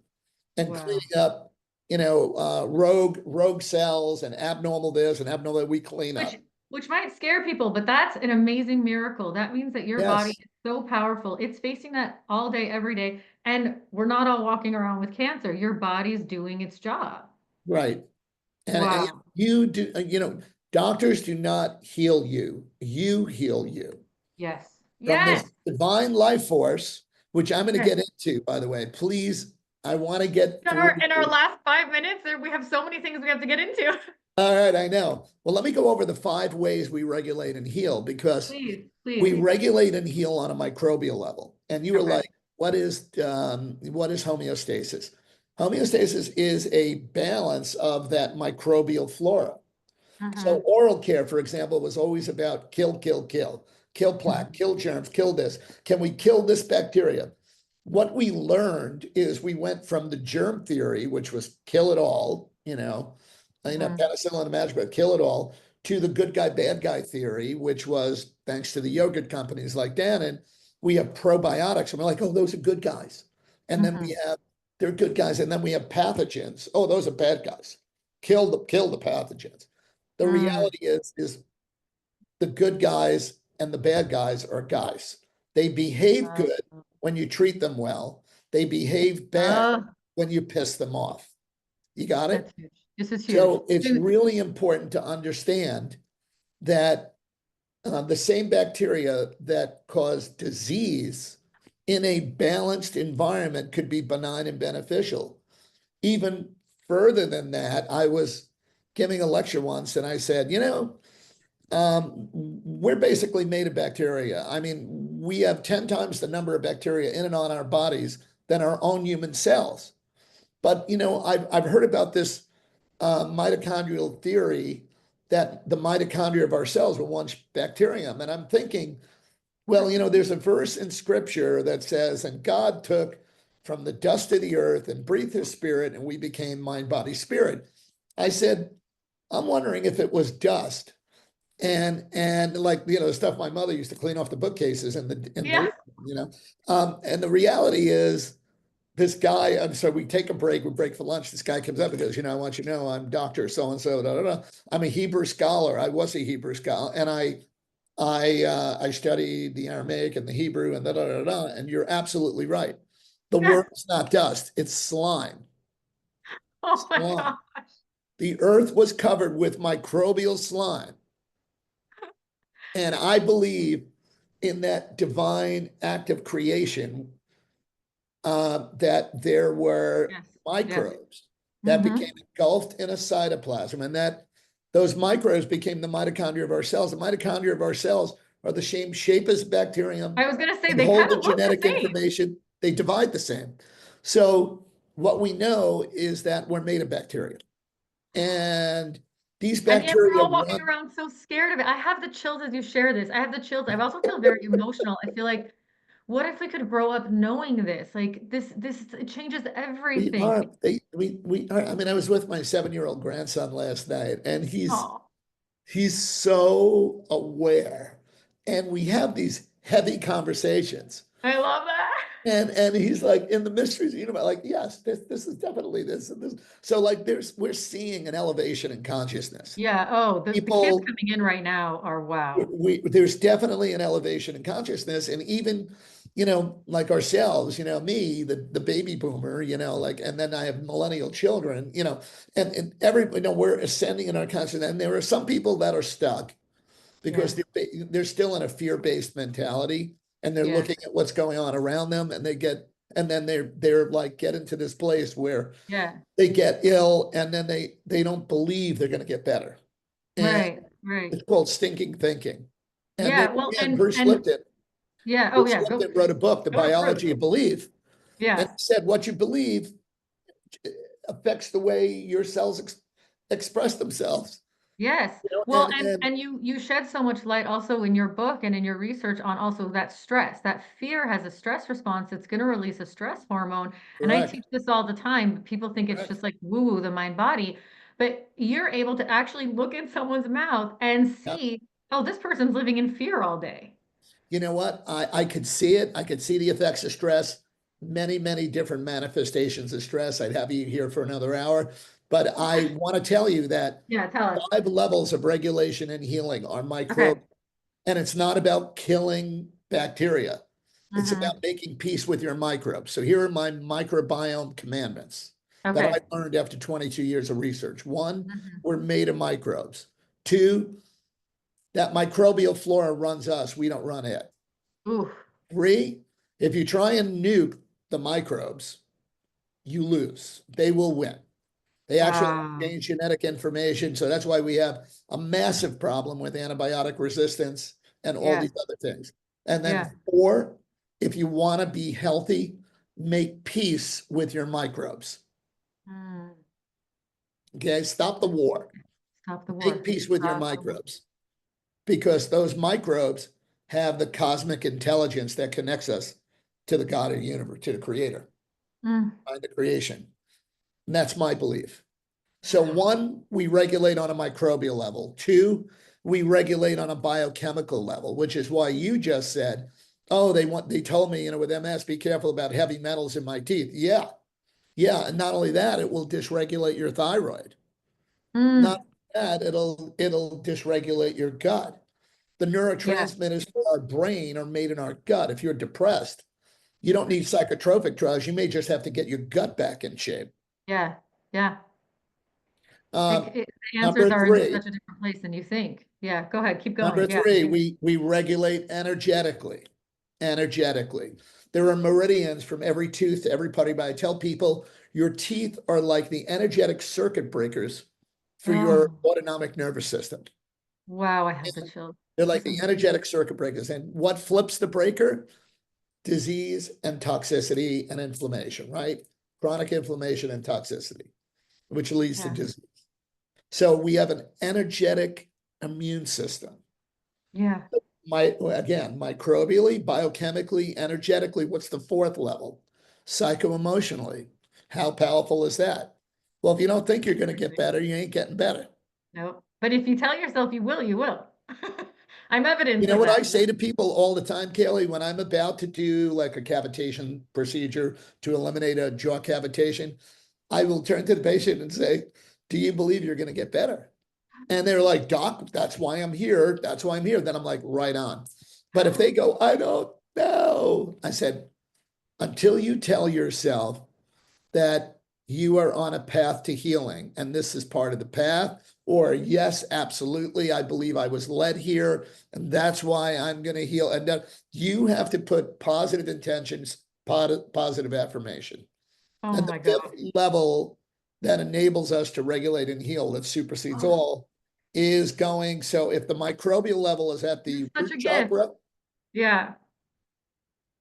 and cleaning Wow. up, rogue cells and abnormal this and abnormal that we clean Which up. which might scare people, but that's an amazing miracle. That means that your body Yes, is so powerful. It's facing that all day, every day, and we're not all walking around with cancer. Your body's doing its job. right. And Wow. you do, doctors do not heal you. You heal you Yes. from Yes. this divine life force, which I'm going to Yes. get into, by the way. Please, I want to get In through. our last 5 minutes, we have so many things we have to get into. All right, I know. Well, let me go over the five ways we regulate and heal because Please, we please. regulate and heal on a microbial level. And you were Okay. like, what is homeostasis? Homeostasis is a balance of that microbial flora. So Hmm. oral care, for example, was always about kill, kill, kill plaque, Hmm. kill germs, kill this. Can we kill this bacteria? What we learned is we went from the germ theory, which was kill it all, Hmm. penicillin and magic, but kill it all, to the good guy, bad guy theory, which was thanks to the yogurt companies like Dannon, we have probiotics and we're like, oh, those are good guys. And then Hmm. they're good guys. And then we have pathogens. Oh, those are bad guys. Kill the pathogens. The Mm. reality is the good guys and the bad guys are guys. They behave Uh, good when you treat them well. They behave bad uh, when you piss them off. You got it? that's huge. This is huge. So it's So, really important to understand that the same bacteria that cause disease in a balanced environment could be benign and beneficial. Even further than that, I was giving a lecture once and I said, we're basically made of bacteria. I mean, we have 10 times the number of bacteria in and on our bodies than our own human cells. But I've heard about this mitochondrial theory that the mitochondria of our cells were once bacterium. And I'm thinking, well, there's a verse in scripture that says, and God took from the dust of the earth and breathed his spirit, and we became mind, body, spirit. I said, I'm wondering if it was dust and like the stuff my mother used to clean off the bookcases in the Yeah. and the reality is this guy, I'm sorry, we break for lunch. This guy comes up and goes, I want you to know I'm Dr. So and so, da, da, da. I'm a Hebrew scholar. I was a Hebrew scholar, and I studied the Aramaic and the Hebrew and da da da da. And you're absolutely right. The Yeah. word is not dust, it's slime. Oh my Slime. God. The earth was covered with microbial slime. And I believe in that divine act of creation, that there were Yes. Yes. microbes that became Hmm. engulfed in a cytoplasm, and that those microbes became the mitochondria of our cells. The mitochondria of our cells are the same shape as bacterium. I was gonna say They they kind hold the of look the genetic same. information. They divide the same. So what we know is that we're made of bacteria, and these And yet we're bacteria all walking run. around so scared of it. I have the chills as you share this. I have the chills. I also feel very emotional. I feel like, what if we could grow up knowing this? Like this, it changes We everything. are. We are. I mean, I was with my 7-year-old grandson last night, and Oh, he's so aware, and we have these heavy conversations, I love that. and he's like in the mysteries, like, yes, this is definitely this and this. So like we're seeing an elevation in consciousness. Yeah. Oh, the kids People, coming in right now are wow. there's definitely an elevation in consciousness, and even like ourselves, me, the baby boomer, like, and then I have millennial children, and every, we're ascending in our consciousness, and there are some people that are stuck because Yes. they're still in a fear-based mentality, and they're Yes. looking at what's going on around them, and then they're like get into this place where Yeah. they get ill, and then they don't believe they're going to get better, and Right. Right. it's called stinking thinking. And there Yeah. Well, again, Bruce and Lipton. yeah. Oh Bruce yeah. Lipton wrote a book, The Go to Bruce. Biology of Belief, and Yeah. he said what you believe affects the way your cells express themselves. Yes. You know, Well, and and you shed so much light also in your book and in your research on also that stress. That fear has a stress response. It's going to release a stress hormone. And I correct, teach this all the time. People think it's correct. just like woo-woo, the mind body, but you're able to actually look in someone's mouth and Yeah. see, oh, this person's living in fear all day. You know what? I could see it. I could see the effects of stress, many, many different manifestations of stress. I'd have you here for another hour. But I want to tell you that Yeah, tell us. 5 levels of regulation and healing are micro, Okay. and it's not about killing bacteria. It's Hmm. about making peace with your microbes. So here are my microbiome commandments that I Okay. learned after 22 years of research. One, Hmm. we're made of microbes. Two, that microbial flora runs us, we don't run it. Ooh. Three, if you try and nuke the microbes, you lose. They will win. They actually Wow. exchange genetic information. So that's why we have a massive problem with antibiotic resistance and all Yeah. these other things. And then Yeah. four, if you want to be healthy, make peace with your microbes. Mm. Okay, stop the war. Stop the Make war. peace with your Stop the war. microbes because those microbes have the cosmic intelligence that connects us to the God of the universe, to the creator, Mm. by the creation. And that's my belief. So Wow. one, we regulate on a microbial level. Two, we regulate on a biochemical level, which is why you just said, oh, they told me, with MS, be careful about heavy metals in my teeth. Yeah. Yeah. And not only that, it will dysregulate your thyroid. Not Mm. that, it'll dysregulate your gut. The Yeah. neurotransmitters for our brain are made in our gut. If you're depressed, you don't need psychotropic drugs. You may just have to get your gut back in shape. Yeah. Yeah. Um, The answers number are in three, such a different place than you think. Yeah. Go ahead. Keep Number going. Yeah. three, we regulate energetically. Energetically. There are meridians from every tooth to every putty, but I tell people your teeth are like the energetic circuit breakers for your Oh, autonomic nervous system. wow. I have the chills. They're like This the is, energetic circuit breakers. And what flips the breaker? Disease and toxicity and inflammation, right? Chronic inflammation and toxicity, which leads to yes. disease. So we have an energetic immune system. Yeah. Again, microbially, biochemically, energetically, what's the fourth level? Psycho-emotionally. How powerful is that? Well, if you don't think you're going to get better, you ain't getting better. No. But if you tell yourself you will, you will. I'm You evidence know of what that. I say to people all the time, Kaley, when I'm about to do like a cavitation procedure to eliminate a jaw cavitation, I will turn to the patient and say, do you believe you're going to get better? And they're like, Doc, that's why I'm here. That's why I'm here. Then I'm like, right on. But if they go, I don't know, I said, until you tell yourself that you are on a path to healing and this is part of the path, or yes, absolutely, I believe I was led here and that's why I'm going to heal. And that you have to put positive intentions, positive affirmation. Oh And the my God. fifth level that enables us to regulate and heal, that supersedes Oh, all, is going. So if the microbial level is at you're the such root a gift. chakra, Yeah.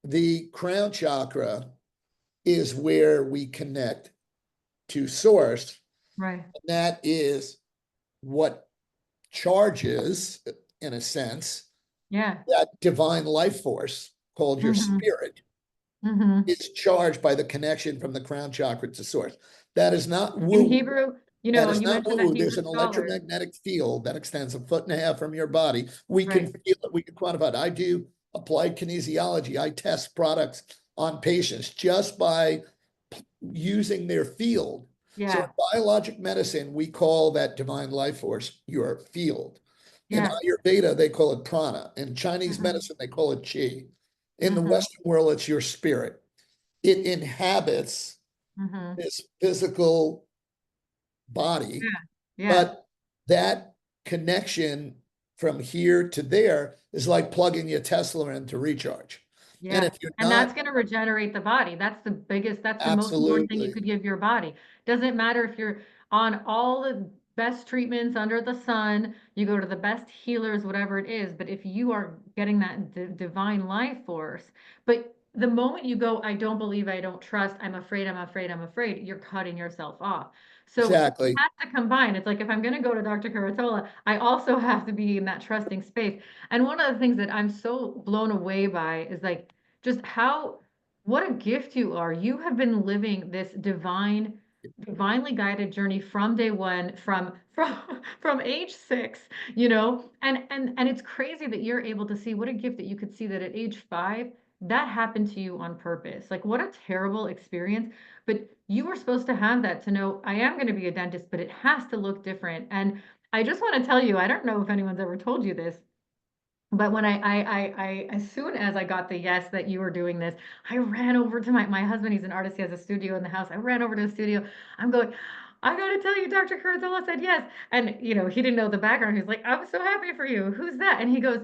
the crown chakra is where we connect to source. Right. And that is what charges, in a sense, Yeah. that divine life force called your Mm-hmm. spirit. Mm-hmm. It's charged by the connection from the crown chakra to source. That is not In woo. Hebrew, That is you not mentioned that woo. There's Hebrew an scholars. electromagnetic field that extends 1.5 feet from your body. We can Right. feel it. We can quantify it. I do applied kinesiology. I test products on patients just by using their field. So in Yeah. biologic medicine, we call that divine life force your field. In Yeah. Ayurveda, they call it prana. In Chinese Mm-hmm. medicine, they call it qi. In the Mm-hmm. Western world, it's your spirit. It inhabits Mm-hmm. this physical body, Yeah. Yeah. but that connection from here to there is like plugging your Tesla in to recharge. And Yeah. if you're And not, that's going to regenerate the body. That's the most important thing you absolutely, could give your body. Doesn't matter if you're on all the best treatments under the sun, you go to the best healers, whatever it is. But if you are getting that divine life force, but the moment you go, I don't believe, I don't trust, I'm afraid, I'm afraid, I'm afraid, you're cutting yourself off. So it exactly, has to combine. It's like if I'm going to go to Dr. Curatola, I also have to be in that trusting space. And one of the things that I'm so blown away by is like, just how what a gift you are. You have been living this divinely guided journey from day one, from age 6, and it's crazy that you're able to see what a gift that you could see that at age 5 that happened to you on purpose. Like what a terrible experience, but you were supposed to have that to know I am going to be a dentist, but it has to look different. And I just want to tell you, I don't know if anyone's ever told you this, but when as soon as I got the yes that you were doing this, I ran over to my husband. He's an artist. He has a studio in the house. I ran over to the studio. I'm going, I got to tell you, Dr. Curatola said yes. And, he didn't know the background. He's like, I'm so happy for you. Who's that? And he goes,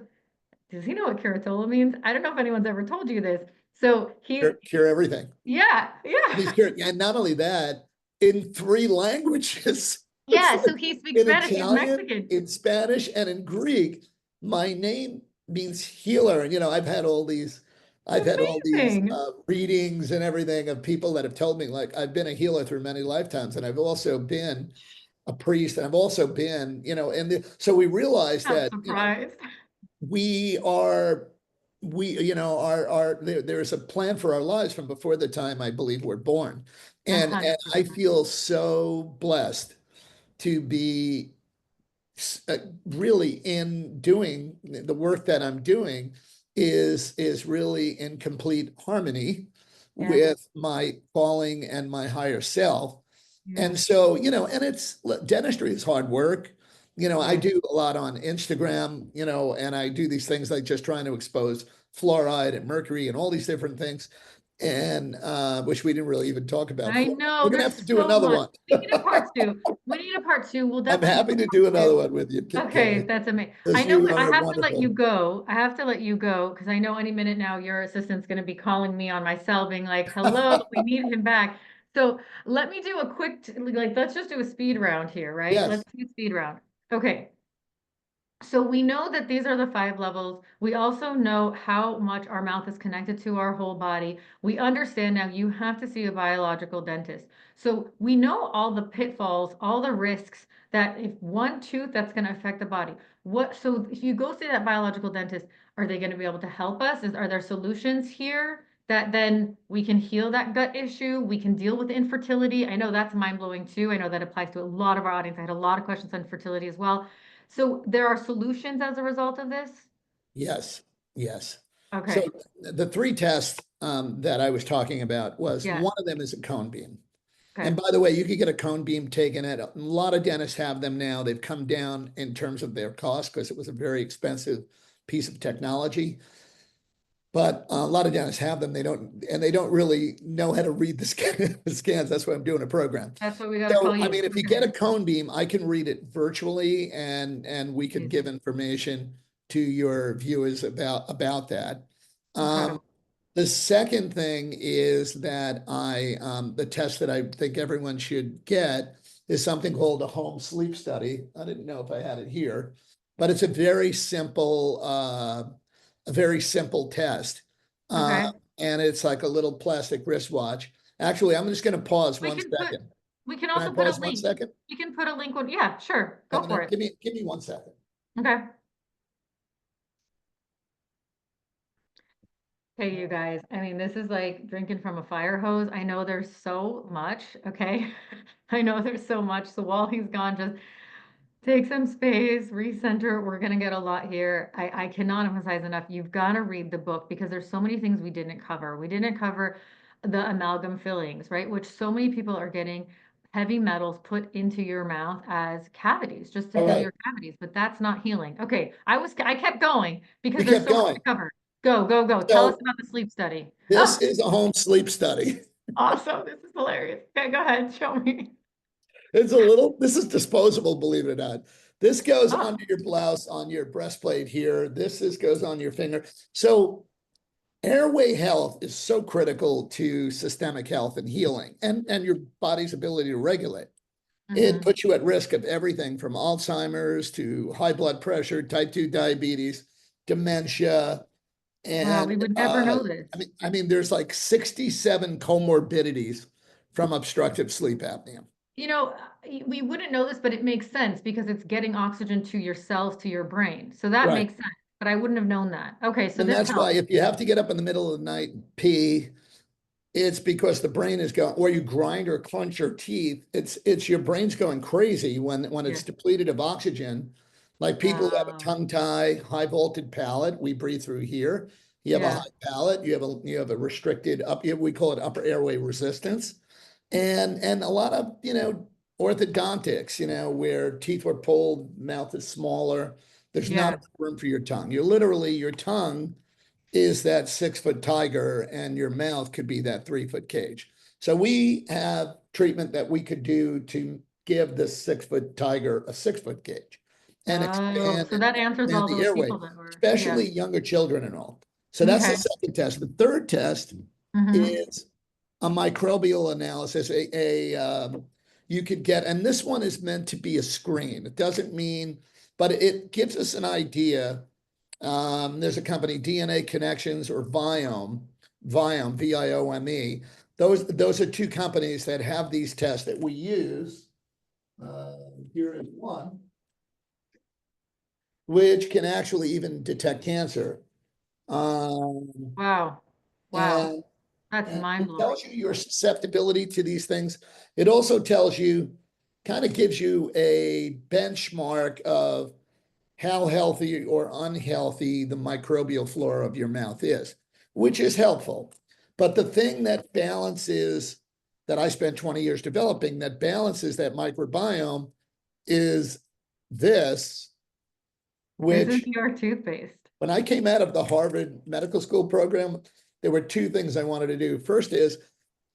does he know what Curatola means? I don't know if anyone's ever told you this. So cure everything. yeah, yeah. He's cure, and not only that, in 3 languages. It's Yeah. like So he speaks in Spanish. He's Italian, Mexican. in Spanish, and in Greek. My name means healer, and I've had all these Amazing. readings and everything of people that have told me like I've been a healer through many lifetimes, and I've also been a priest, and I've also been, so we realized I'm that, surprised. we are we our there's a plan for our lives from before the time I believe we're born, and I 100%. feel so blessed to be really in doing the work that I'm doing is really in complete harmony Yeah. with my calling and my higher self. Yeah. And so, and it's dentistry is hard work. I Yeah. do a lot on Instagram, and I do these things like just trying to expose fluoride and mercury and all these different things, and which we didn't really even talk about. I Fluoride. know We're gonna have to there's do so another much. one. We need a part two. We need a part two. We'll I'm definitely do happy a to part do another two. one with you, Okay, Kelly, that's amazing. I because know you I are have to let you wonderful. go. I have to let you go because I know any minute now your assistant's going to be calling me on my cell, being like, "Hello, we need him back." So let me do a quick, let's just do a speed round here, right? Yes. Let's do a speed round. Okay. So we know that these are the 5 levels. We also know how much our mouth is connected to our whole body. We understand now you have to see a biological dentist. So we know all the pitfalls, all the risks that if one tooth, that's going to affect the body. So if you go see that biological dentist, are they going to be able to help us? Are there solutions here that then we can heal that gut issue? We can deal with infertility. I know that's mind blowing too. I know that applies to a lot of our audience. I had a lot of questions on fertility as well. So there are solutions as a result of this? Yes, yes. So Okay, the three tests that I was talking about was yeah, one of them is a cone beam. okay, And by the way, you could get a cone beam taken at a lot of dentists have them now. They've come down in terms of their cost because it was a very expensive piece of technology. But a lot of dentists have them. They don't really know how to read the scans. That's why I'm doing a program. that's what we gotta So, call I you. mean, if you get Okay, a cone beam, I can read it virtually and we could give amazing, information to your viewers about that. Um, incredible. the second thing is that the test that I think everyone should get is something called a home sleep study. I didn't know if I had it here, but it's a very simple test. Uh, Okay, and it's like a little plastic wristwatch. Actually, I'm just going to pause we one can put, second. we can Can I also put a pause one link. second? You can put a link on, yeah, sure, I'm go for gonna it. give me 1 second. Okay. Hey, you guys, I mean, this is like drinking from a fire hose. I know there's so much, okay? I know there's so much. So while he's gone, just take some space, recenter. We're gonna get a lot here. I cannot emphasize enough. You've got to read the book because there's so many things we didn't cover. We didn't cover the amalgam fillings, right? Which so many people are getting heavy metals put into your mouth as cavities, just to All fill right, your cavities, but that's not healing. Okay, I kept going because you there's kept so much going. to cover. Go, go, go. Tell us So about the sleep study. this Oh, is a home sleep study. awesome. This is hilarious. Okay, go ahead. Show me. This is disposable, believe it or not. This goes Oh, under your blouse on your breastplate here. Goes on your finger. So airway health is so critical to systemic health and healing and your body's ability to regulate. It hmm. puts you at risk of everything from Alzheimer's to high blood pressure, type 2 diabetes, dementia, Wow, and we would never know this. there's like 67 comorbidities from obstructive sleep apnea. You know, we wouldn't know this, but it makes sense because it's getting oxygen to your cells, to your brain. So that Right. makes sense, but I wouldn't have known that. Okay, so And this that's why helps. if you have to get up in the middle of the night and pee, it's because the brain is going, or you grind or clench your teeth. It's your brain's going crazy when Yeah. it's depleted of oxygen. Like people who have a Wow. tongue tie, high voltage palate, we breathe through here. You have a Yeah. high palate, you have a restricted we call it upper airway resistance. And a lot of, orthodontics, where teeth were pulled, mouth is smaller. There's not Yeah. enough room for your tongue. Your tongue is that 6 foot tiger and your mouth could be that 3 foot cage. So we have treatment that we could do to give the 6 foot tiger a 6 foot cage and Oh, so and that answers expand all the those airway, people that were, yeah. especially younger children and all. So that's the Okay. second test. The third test Hmm. is a microbial analysis, you could get, and this one is meant to be a screen. It doesn't mean, but it gives us an idea. There's a company, DNA Connections or Viome, Viome. Those are two companies that have these tests that we use. Uh, Here is one, which can actually even detect cancer. Um, Wow. Wow. and That's And mind it blowing. tells you your susceptibility to these things. It also tells you, kind of gives you a benchmark of how healthy or unhealthy the microbial flora of your mouth is, which is helpful. But the thing that balances, that I spent 20 years developing, that balances that microbiome is this, This is which your toothpaste. when I came out of the Harvard Medical School program, there were two things I wanted to do. First is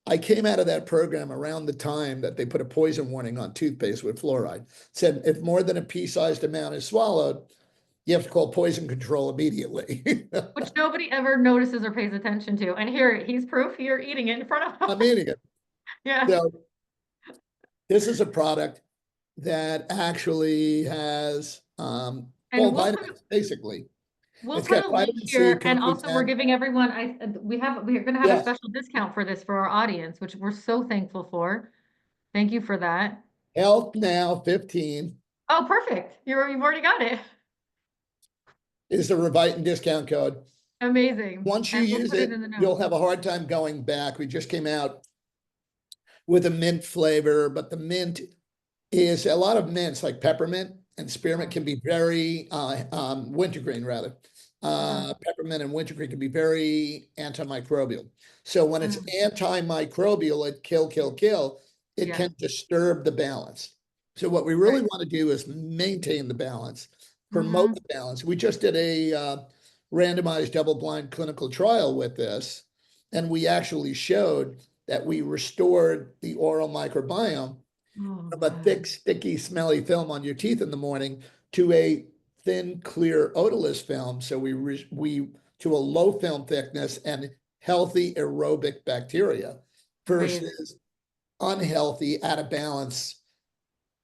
I came out of that program around the time that they put a poison warning on toothpaste with fluoride. Said if more than a pea-sized amount is swallowed, you have to call poison control immediately. Which nobody ever notices or pays attention to. And here, he's proof you're eating it in front of I'm us. eating it. Yeah. So this is a product that actually has And Well, vitamins, basically. we'll It's put got a link vitamin C, here, and also we're CoQ10. giving everyone, we're gonna have a Yes, special discount for this for our audience, which we're so thankful for. Thank you for that. Health Now 15 Oh, perfect. You've already got it. is the Revitin discount code. Amazing. Once you And we'll use put it it, in the you'll notes. have a hard time going back. We just came out with a mint flavor, but the mint is a lot of mints like peppermint and spearmint Mhm, can be very wintergreen rather. mhm, Peppermint and wintergreen can be very antimicrobial. So when it's mhm. antimicrobial, it kill, it Yeah. can disturb the balance. So what we really Right. want to do is maintain the balance, promote Hmm. the balance. We just did a randomized double-blind clinical trial with this, and we actually showed that we restored the oral microbiome Oh, from a wow. thick, sticky, smelly film on your teeth in the morning to a thin, clear, odorless film. So we to a low film thickness and healthy aerobic bacteria Amazing. versus unhealthy, out of balance,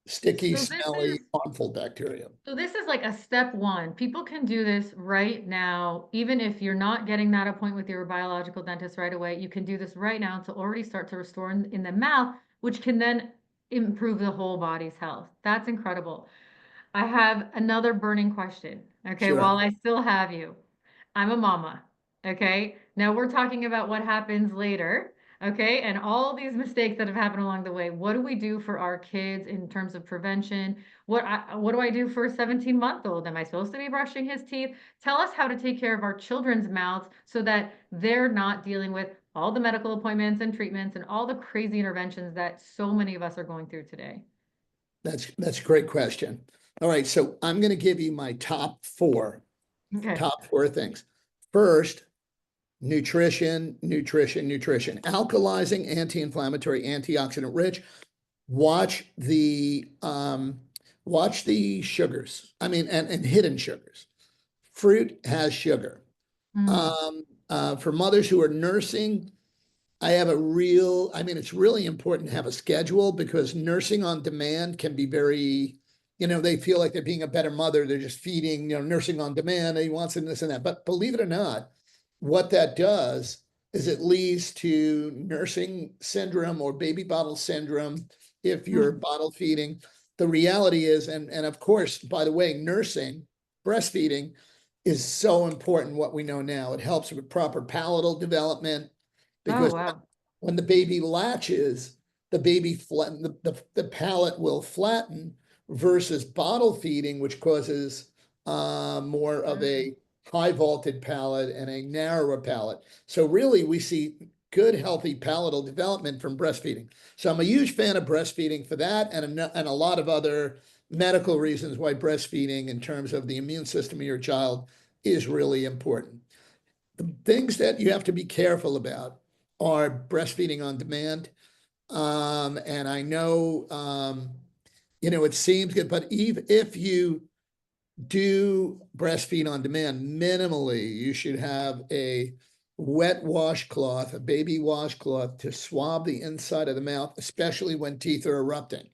sticky, So this is smelly, harmful bacteria. So this is like a step one. People can do this right now, even if you're not getting that appointment with your biological dentist right away. You can do this right now to already start to restore in the mouth, which can then improve the whole body's health. That's incredible. I have another burning question. Okay, while Sure. I still have you. I'm a mama. Okay. Now we're talking about what happens later. Okay. And all these mistakes that have happened along the way. What do we do for our kids in terms of prevention? What do I do for a 17-month-old? Am I supposed to be brushing his teeth? Tell us how to take care of our children's mouths so that they're not dealing with all the medical appointments and treatments and all the crazy interventions that so many of us are going through today. That's a great question. All right, so I'm going to give you my Okay. top four things. First, nutrition. Alkalizing, anti-inflammatory, antioxidant rich. Watch the sugars. I mean, and hidden sugars. Fruit has sugar. Mm. For mothers who are nursing, I mean, it's really important to have a schedule because nursing on demand can be very, they feel like they're being a better mother. They're just feeding, nursing on demand. He wants and this and that. But believe it or not, what that does is it leads to nursing syndrome or baby bottle syndrome if you're Mm. bottle feeding. The reality is, and of course, by the way, nursing, breastfeeding is so important what we know now. It helps with proper palatal development Oh, because wow. when the baby latches, the baby flatten the palate will flatten versus bottle feeding, which causes more of Mm. a high vaulted palate and a narrower palate. So really, we see good, healthy palatal development from breastfeeding. So I'm a huge fan of breastfeeding for that, and a lot of other medical reasons why breastfeeding, in terms of the immune system of your child, is really important. The things that you have to be careful about are breastfeeding on demand. And I know, it seems good, but even if you do breastfeed on demand, minimally, you should have a wet washcloth, a baby washcloth to swab the inside of the mouth, especially when teeth are erupting.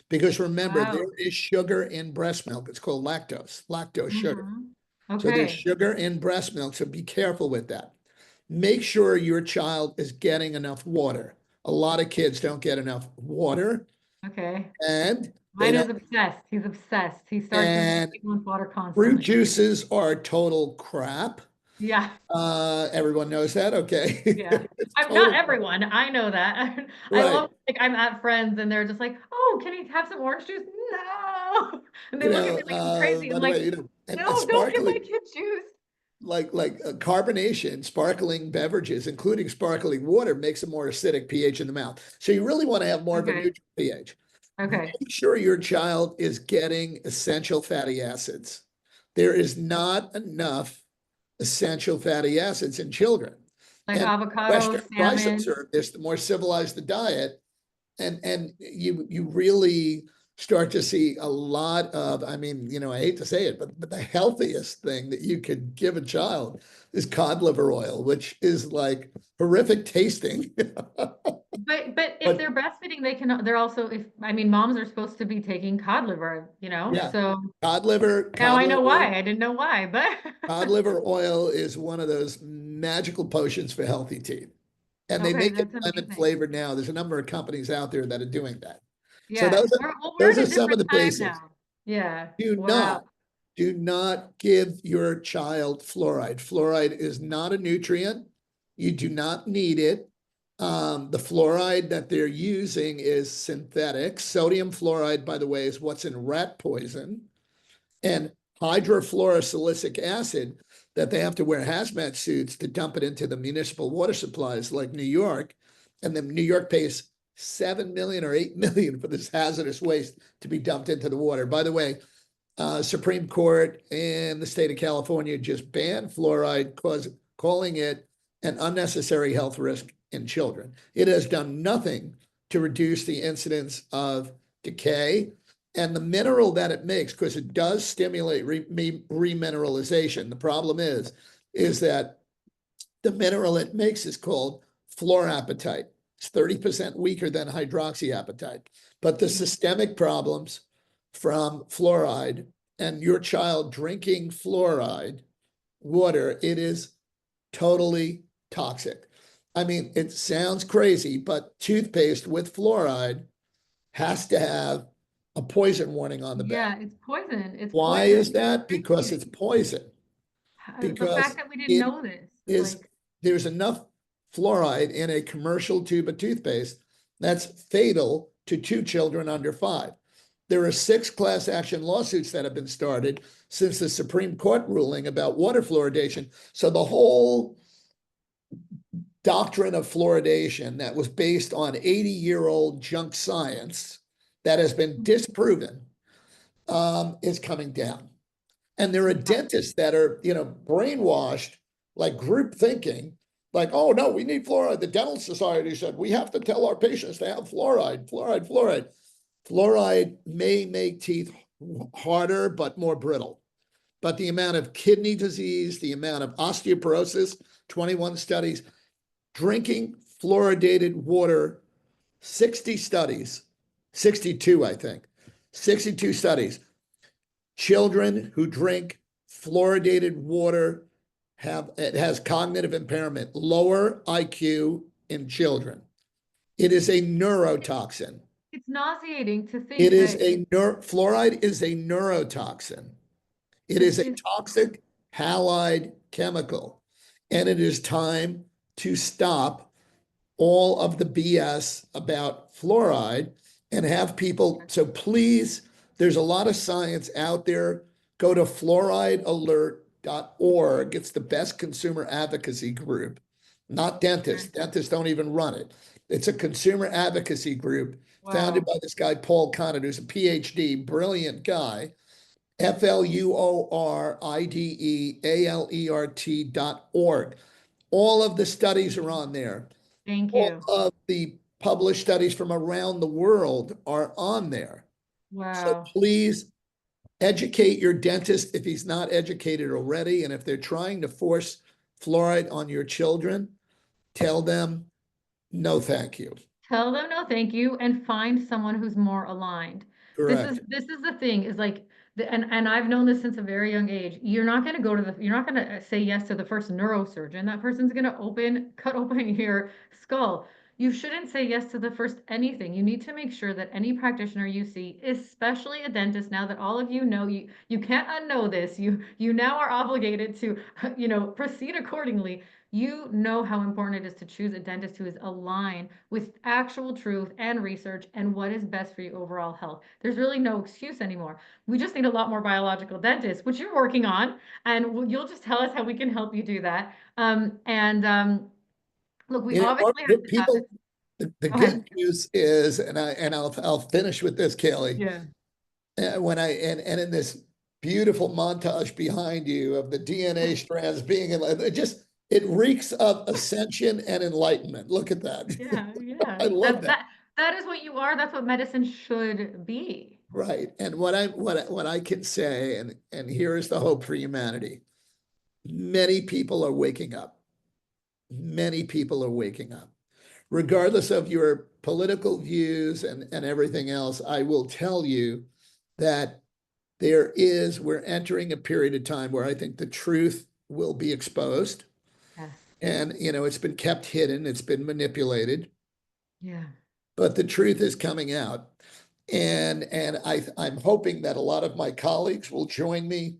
Because remember, there Wow. is sugar in breast milk. It's called lactose sugar. Hmm. So there's Okay. sugar in breast milk, so be careful with that. Make sure your child is getting enough water. A lot of kids don't get enough water Okay. and they Mine don't, is obsessed. He's obsessed. He starts drinking and 8 month water fruit constantly. juices are total crap. Yeah. Everyone knows that. Okay. Yeah. It's I'm not total crap. everyone. I know that. I Right. love like I'm at friends and they're just like, "Oh, can he have some orange juice?" No. And they look at me like I'm crazy. I'm By the like, way, and "No, don't give my sparkling, kid juice." carbonation, sparkling beverages, including sparkling water, makes a more acidic pH in the mouth. So you really want to have more of a Okay. neutral pH. Okay. Make sure your child is getting essential fatty acids. There is not enough essential fatty acids in children. Like And avocado, Western tries to salmon. serve this, the more civilized the diet, and you really start to see a lot of, I mean, I hate to say it, but the healthiest thing that you could give a child is cod liver oil, which is like horrific tasting. but if But they're breastfeeding, they're also, if, I mean, moms are supposed to be taking cod liver, yeah, so now cod I know liver, why. I didn't know why, but cod liver oil is one of those magical potions for healthy teeth. And they okay, make it that's lemon amazing. flavored now. There's a number of companies out there that are doing that. So Yeah, we're those in are a some of different the time basics. now. Yeah. Do Wow. not, do not give your child fluoride. Fluoride is not a nutrient. You do not need it. The fluoride that they're using is synthetic. Sodium fluoride, by the way, is what's in rat poison. And hydrofluorosilicic acid that they have to wear hazmat suits to dump it into the municipal water supplies like New York. And then New York pays 7 million or 8 million for this hazardous waste to be dumped into the water. By the way, Supreme Court in the state of California just banned fluoride, calling it an unnecessary health risk in children. It has done nothing to reduce the incidence of decay and the mineral that it makes, because it does stimulate remineralization. The problem is that the mineral it makes is called fluorapatite. It's 30% weaker than hydroxyapatite. But the systemic problems from fluoride and your child drinking fluoride water, it is totally toxic. I mean, it sounds crazy, but toothpaste with fluoride has to have a poison warning on the back. Yeah, it's poison. It's Why poison. is that? It's Because it's crazy. poison. The fact Because that we didn't it know this, is, like, there's enough fluoride in a commercial tube of toothpaste that's fatal to 2 children under 5. There are 6 class action lawsuits that have been started since the Supreme Court ruling about water fluoridation. So the whole doctrine of fluoridation that was based on 80-year-old junk science that has been disproven is coming down. And there are dentists that are, brainwashed, like group thinking, like, oh no, we need fluoride. The dental society said we have to tell our patients to have fluoride, fluoride, fluoride. Fluoride may make teeth harder, but more brittle. But the amount of kidney disease, the amount of osteoporosis, 21 studies, drinking fluoridated water, 60 studies, 62, I think, 62 studies. Children who drink fluoridated water it has cognitive impairment, lower IQ in children. It is a neurotoxin. it's nauseating to It think is that a fluoride is a neurotoxin. It it's is a just, toxic halide chemical, and it is time to stop all of the BS about fluoride and have people. So please, there's a lot of science out there. Go to fluoridealert.org. It's the best consumer advocacy group, not dentists. Dentists don't even run it. It's a consumer advocacy group founded wow. by this guy, Paul Conant, who's a PhD, brilliant guy. FLUORIDEALERT.org. All of the studies are on there. Thank All you. of the published studies from around the world are on there. So Wow. please educate your dentist if he's not educated already. And if they're trying to force fluoride on your children, tell them no, thank you. Tell them no thank you and find someone who's more aligned. Correct. This is the thing, is like and I've known this since a very young age. You're not going to go to you're not going to say yes to the first neurosurgeon. That person's going to cut open your skull. You shouldn't say yes to the first anything. You need to make sure that any practitioner you see, especially a dentist, now that all of you know, you can't unknow this. You now are obligated to proceed accordingly. You know how important it is to choose a dentist who is aligned with actual truth and research and what is best for your overall health. There's really no excuse anymore. We just need a lot more biological dentists, which you're working on, and you'll just tell us how we can help you do that. Look, we You know what? obviously have to have this. People, the Go ahead. good news is, and I'll finish with this, Kaley. Yeah. When and in this beautiful montage behind you of the DNA strands being in, it reeks of ascension and enlightenment. Look at that. Yeah, yeah. I love that. That is what you are. That's what medicine should be. Right. And what I can say, and here is the hope for humanity. Many people are waking up. Many people are waking up. regardless of your political views and everything else, I will tell you that we're entering a period of time where I think the truth will be exposed. Yes. And, it's been kept hidden, it's been manipulated, Yeah. but the truth is coming out. And I'm hoping that a lot of my colleagues will join me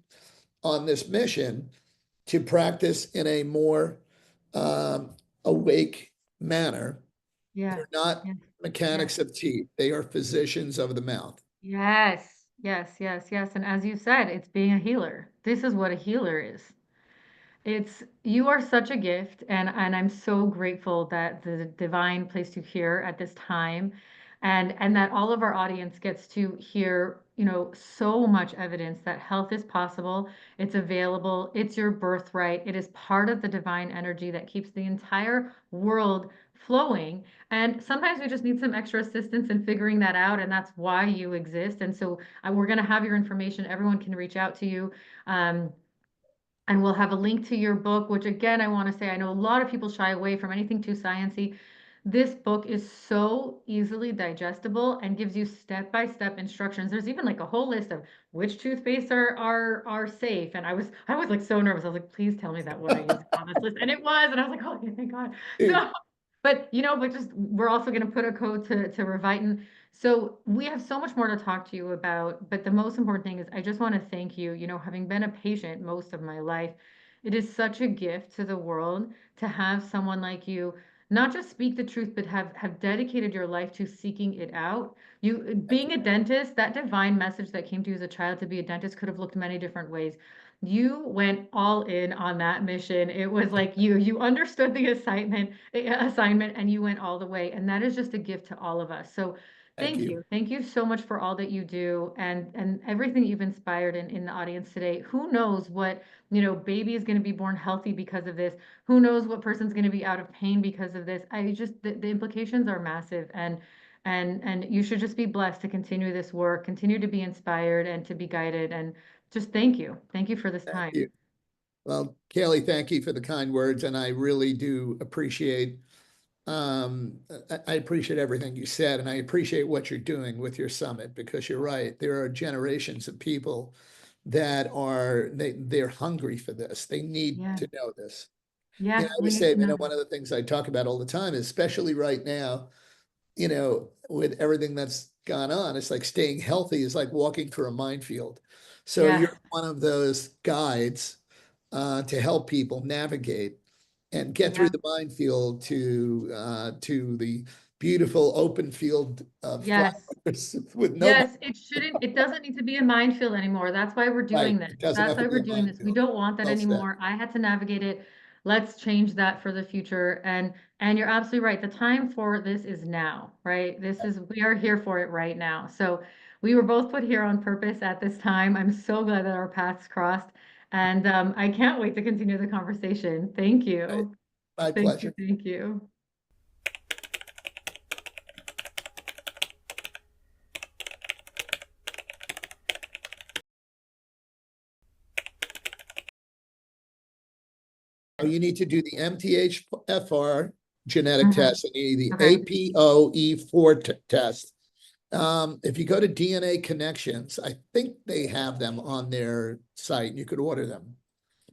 on this mission to practice in a more awake manner. Yeah. They're not Yeah. Yeah. mechanics of teeth, they are physicians of the mouth. Yes. Yes. Yes. Yes. And as you said, it's being a healer. This is what a healer is. It's you are such a gift, and I'm so grateful that the divine placed you here at this time, and that all of our audience gets to hear, so much evidence that health is possible, it's available, it's your birthright, it is part of the divine energy that keeps the entire world flowing. And sometimes we just need some extra assistance in figuring that out, and that's why you exist. And so we're going to have your information. Everyone can reach out to you. And we'll have a link to your book, which again, I want to say, I know a lot of people shy away from anything too sciencey. This book is so easily digestible and gives you step-by-step instructions. There's even like a whole list of which toothpastes are safe. And I was like so nervous. I was like, please tell me that what I use is on this list. And it was, and I was like, oh, okay, thank God. Dude, So, but just we're also going to put a code to Revitin. So we have so much more to talk to you about, but the most important thing is I just want to thank you. Having been a patient most of my life, it is such a gift to the world to have someone like you not just speak the truth, but have dedicated your life to seeking it out. You thank you. being a dentist, that divine message that came to you as a child to be a dentist could have looked many different ways. You went all in on that mission. It was like you understood the assignment and you went all the way. And that is just a gift to all of us. So Thank thank you. you. Thank you so much for all that you do and everything you've inspired in the audience today. Who knows what, baby is going to be born healthy because of this. Who knows what person's going to be out of pain because of this. The implications are massive, and you should just be blessed to continue this work, continue to be inspired and to be guided, and just thank you. Thank you for this Thank time. you. Well, Kaley, thank you for the kind words, and I really do appreciate I appreciate everything you said, and I appreciate what you're doing with your summit because you're right. There are generations of people that they're hungry for this. They need Yeah. to know this. Yeah, I we always need say, to know. one of the things I talk about all the time, especially right now, with everything that's gone on, it's like staying healthy is like walking through a minefield. So Yes. you're one of those guides to help people navigate and get through Yeah. the minefield to the beautiful open field of Yes. flowers with no Yes, it doesn't need to be a minefield anymore. That's why we're right. doing this. It doesn't That's have to why be we're a doing this. We minefield. don't want that Well said. anymore. I had to navigate it. Let's change that for the future. And you're absolutely right. The time for this is now, right? We are here for it right now. So we were both put here on purpose at this time. I'm so glad that our paths crossed. And I can't wait to continue the conversation. Thank Right. you. My Thank you. pleasure. Thank you. Oh, you need to do the MTHFR genetic Mhm. test and you need the Okay. APOE4 test. If you go to DNA Connections, I think they have them on their site. You could order them,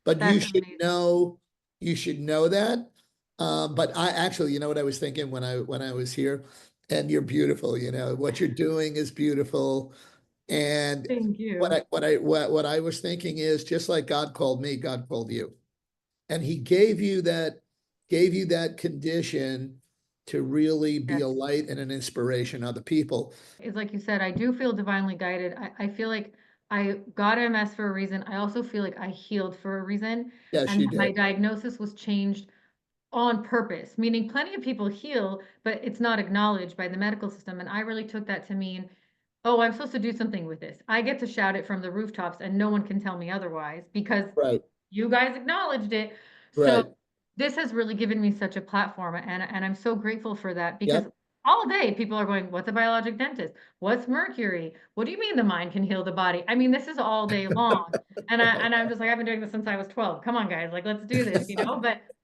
but That's amazing. you should know that. But I actually, you know what I was thinking when I was here, and you're beautiful. What you're doing is beautiful. And Thank you. what I was thinking is just like God called me, God called you, and He gave you that condition to really be a Yes. light and an inspiration on the people. Is like you said, I do feel divinely guided. I feel like I got MS for a reason. I also feel like I healed for a reason, Yes, and you that my did. diagnosis was changed on purpose, meaning plenty of people heal, but it's not acknowledged by the medical system. And I really took that to mean, oh, I'm supposed to do something with this. I get to shout it from the rooftops, and no one can tell me otherwise because Right, you guys acknowledged it. So right. this has really given me such a platform, and I'm so grateful for that because Yep, all day people are going, "What's a biologic dentist? What's mercury? What do you mean the mind can heal the body?" I mean, this is all day long, and I'm just like, I've been doing this since I was 12. Come on, guys, like let's do this.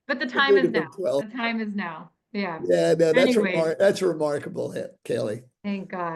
But the you're time is beautiful, now. 12. The time is now. Yeah. Yeah, no, Anyways, that's remarkable, Kaylee. thank God.